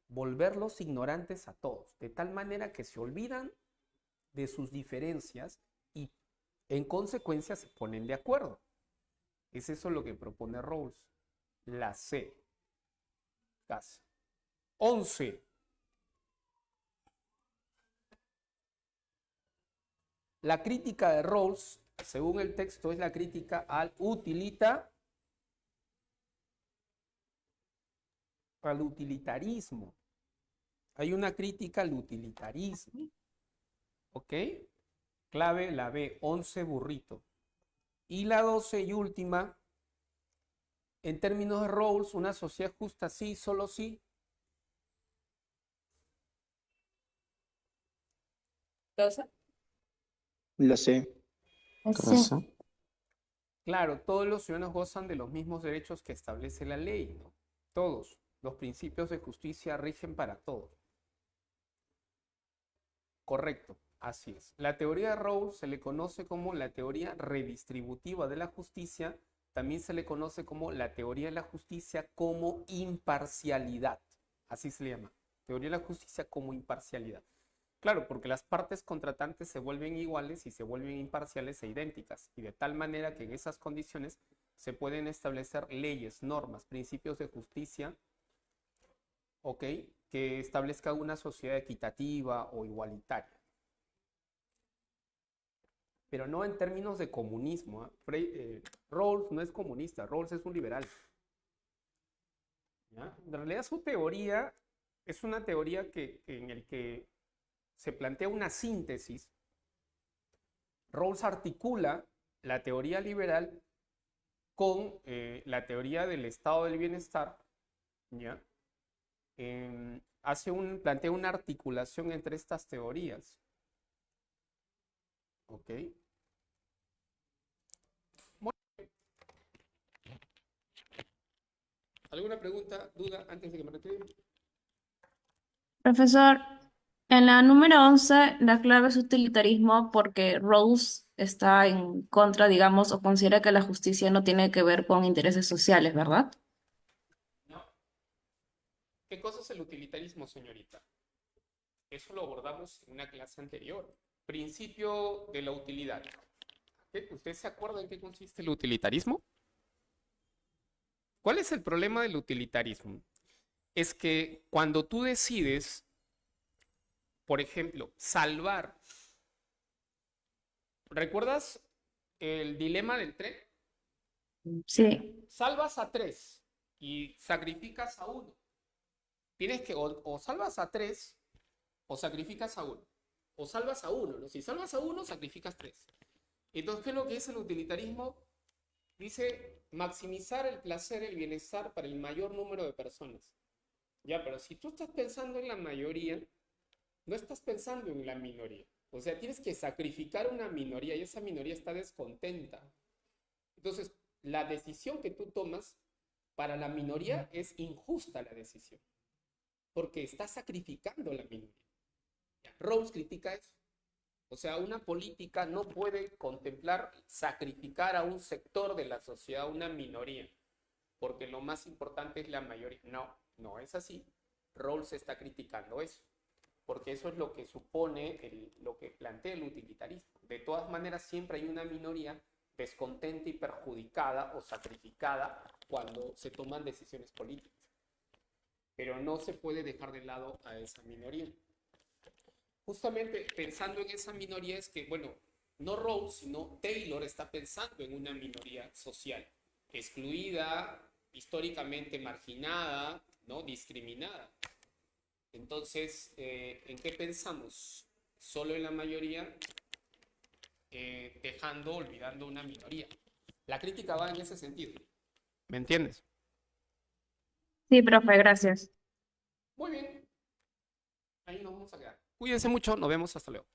volverlos ignorantes a todos, de tal manera que se olvidan de sus diferencias y en consecuencia se ponen de acuerdo. Es eso lo que propone Rawls. La C. Casi. 11. La crítica de Rawls, según el texto, es la crítica al utilitarismo. Hay una crítica al utilitarismo. ¿Ok? Clave la B, 11 burrito. Y la 12 y última, en términos de Rawls, una sociedad justa sí, solo sí. Casa. La C. C. Claro, todos los ciudadanos gozan de los mismos derechos que establece la ley, ¿no? Todos. Los principios de justicia rigen para todos. Correcto, así es. La teoría de Rawls se le conoce como la teoría redistributiva de la justicia. También se le conoce como la teoría de la justicia como imparcialidad. Así se le llama. Teoría de la justicia como imparcialidad. Claro, porque las partes contratantes se vuelven iguales y se vuelven imparciales e idénticas. Y de tal manera que en esas condiciones se pueden establecer leyes, normas, principios de justicia, ¿ok?, que establezca una sociedad equitativa o igualitaria. Pero no en términos de comunismo, ¿eh? Rawls no es comunista, Rawls es un liberal. ¿Ya? En realidad su teoría es una teoría en el que se plantea una síntesis. Rawls articula la teoría liberal con la teoría del estado del bienestar, ¿ya? Plantea una articulación entre estas teorías. ¿Ok? Muy bien. ¿Alguna pregunta, duda antes de que me retire? Profesor, en la número 11, la clave es utilitarismo porque Rawls está en contra, digamos, o considera que la justicia no tiene que ver con intereses sociales, ¿verdad? No. ¿Qué cosa es el utilitarismo, señorita? Eso lo abordamos en una clase anterior. Principio de la utilidad. ¿Usted se acuerda en qué consiste el utilitarismo? ¿Cuál es el problema del utilitarismo? Es que cuando tú decides, por ejemplo, salvar, ¿recuerdas el dilema del tren? Sí. Salvas a 3 y sacrificas a uno. Tienes que o salvas a tres o sacrificas a uno. O salvas a uno, ¿no? Si salvas a uno, sacrificas tres. Entonces, ¿qué es lo que dice el utilitarismo? Dice maximizar el placer, el bienestar para el mayor número de personas. Ya, pero si tú estás pensando en la mayoría, no estás pensando en la minoría. O sea, tienes que sacrificar una minoría y esa minoría está descontenta. Entonces, la decisión que tú tomas para la minoría es injusta la decisión, porque está sacrificando a la minoría. Rawls critica eso. O sea, una política no puede contemplar sacrificar a un sector de la sociedad, a una minoría, porque lo más importante es la mayoría. No, no es así. Rawls está criticando eso, porque eso es lo que supone lo que plantea el utilitarismo. De todas maneras, siempre hay una minoría descontenta y perjudicada o sacrificada cuando se toman decisiones políticas. Pero no se puede dejar de lado a esa minoría. Justamente pensando en esa minoría es que, bueno, no Rawls, sino Taylor está pensando en una minoría social, excluida, históricamente marginada, ¿no? Discriminada. Entonces, ¿en qué pensamos? Solo en la mayoría, olvidando una minoría. La crítica va en ese sentido. ¿Me entiendes? Sí, profe, gracias. Muy bien. Ahí nos vamos a quedar. Cuídense mucho, nos vemos hasta luego.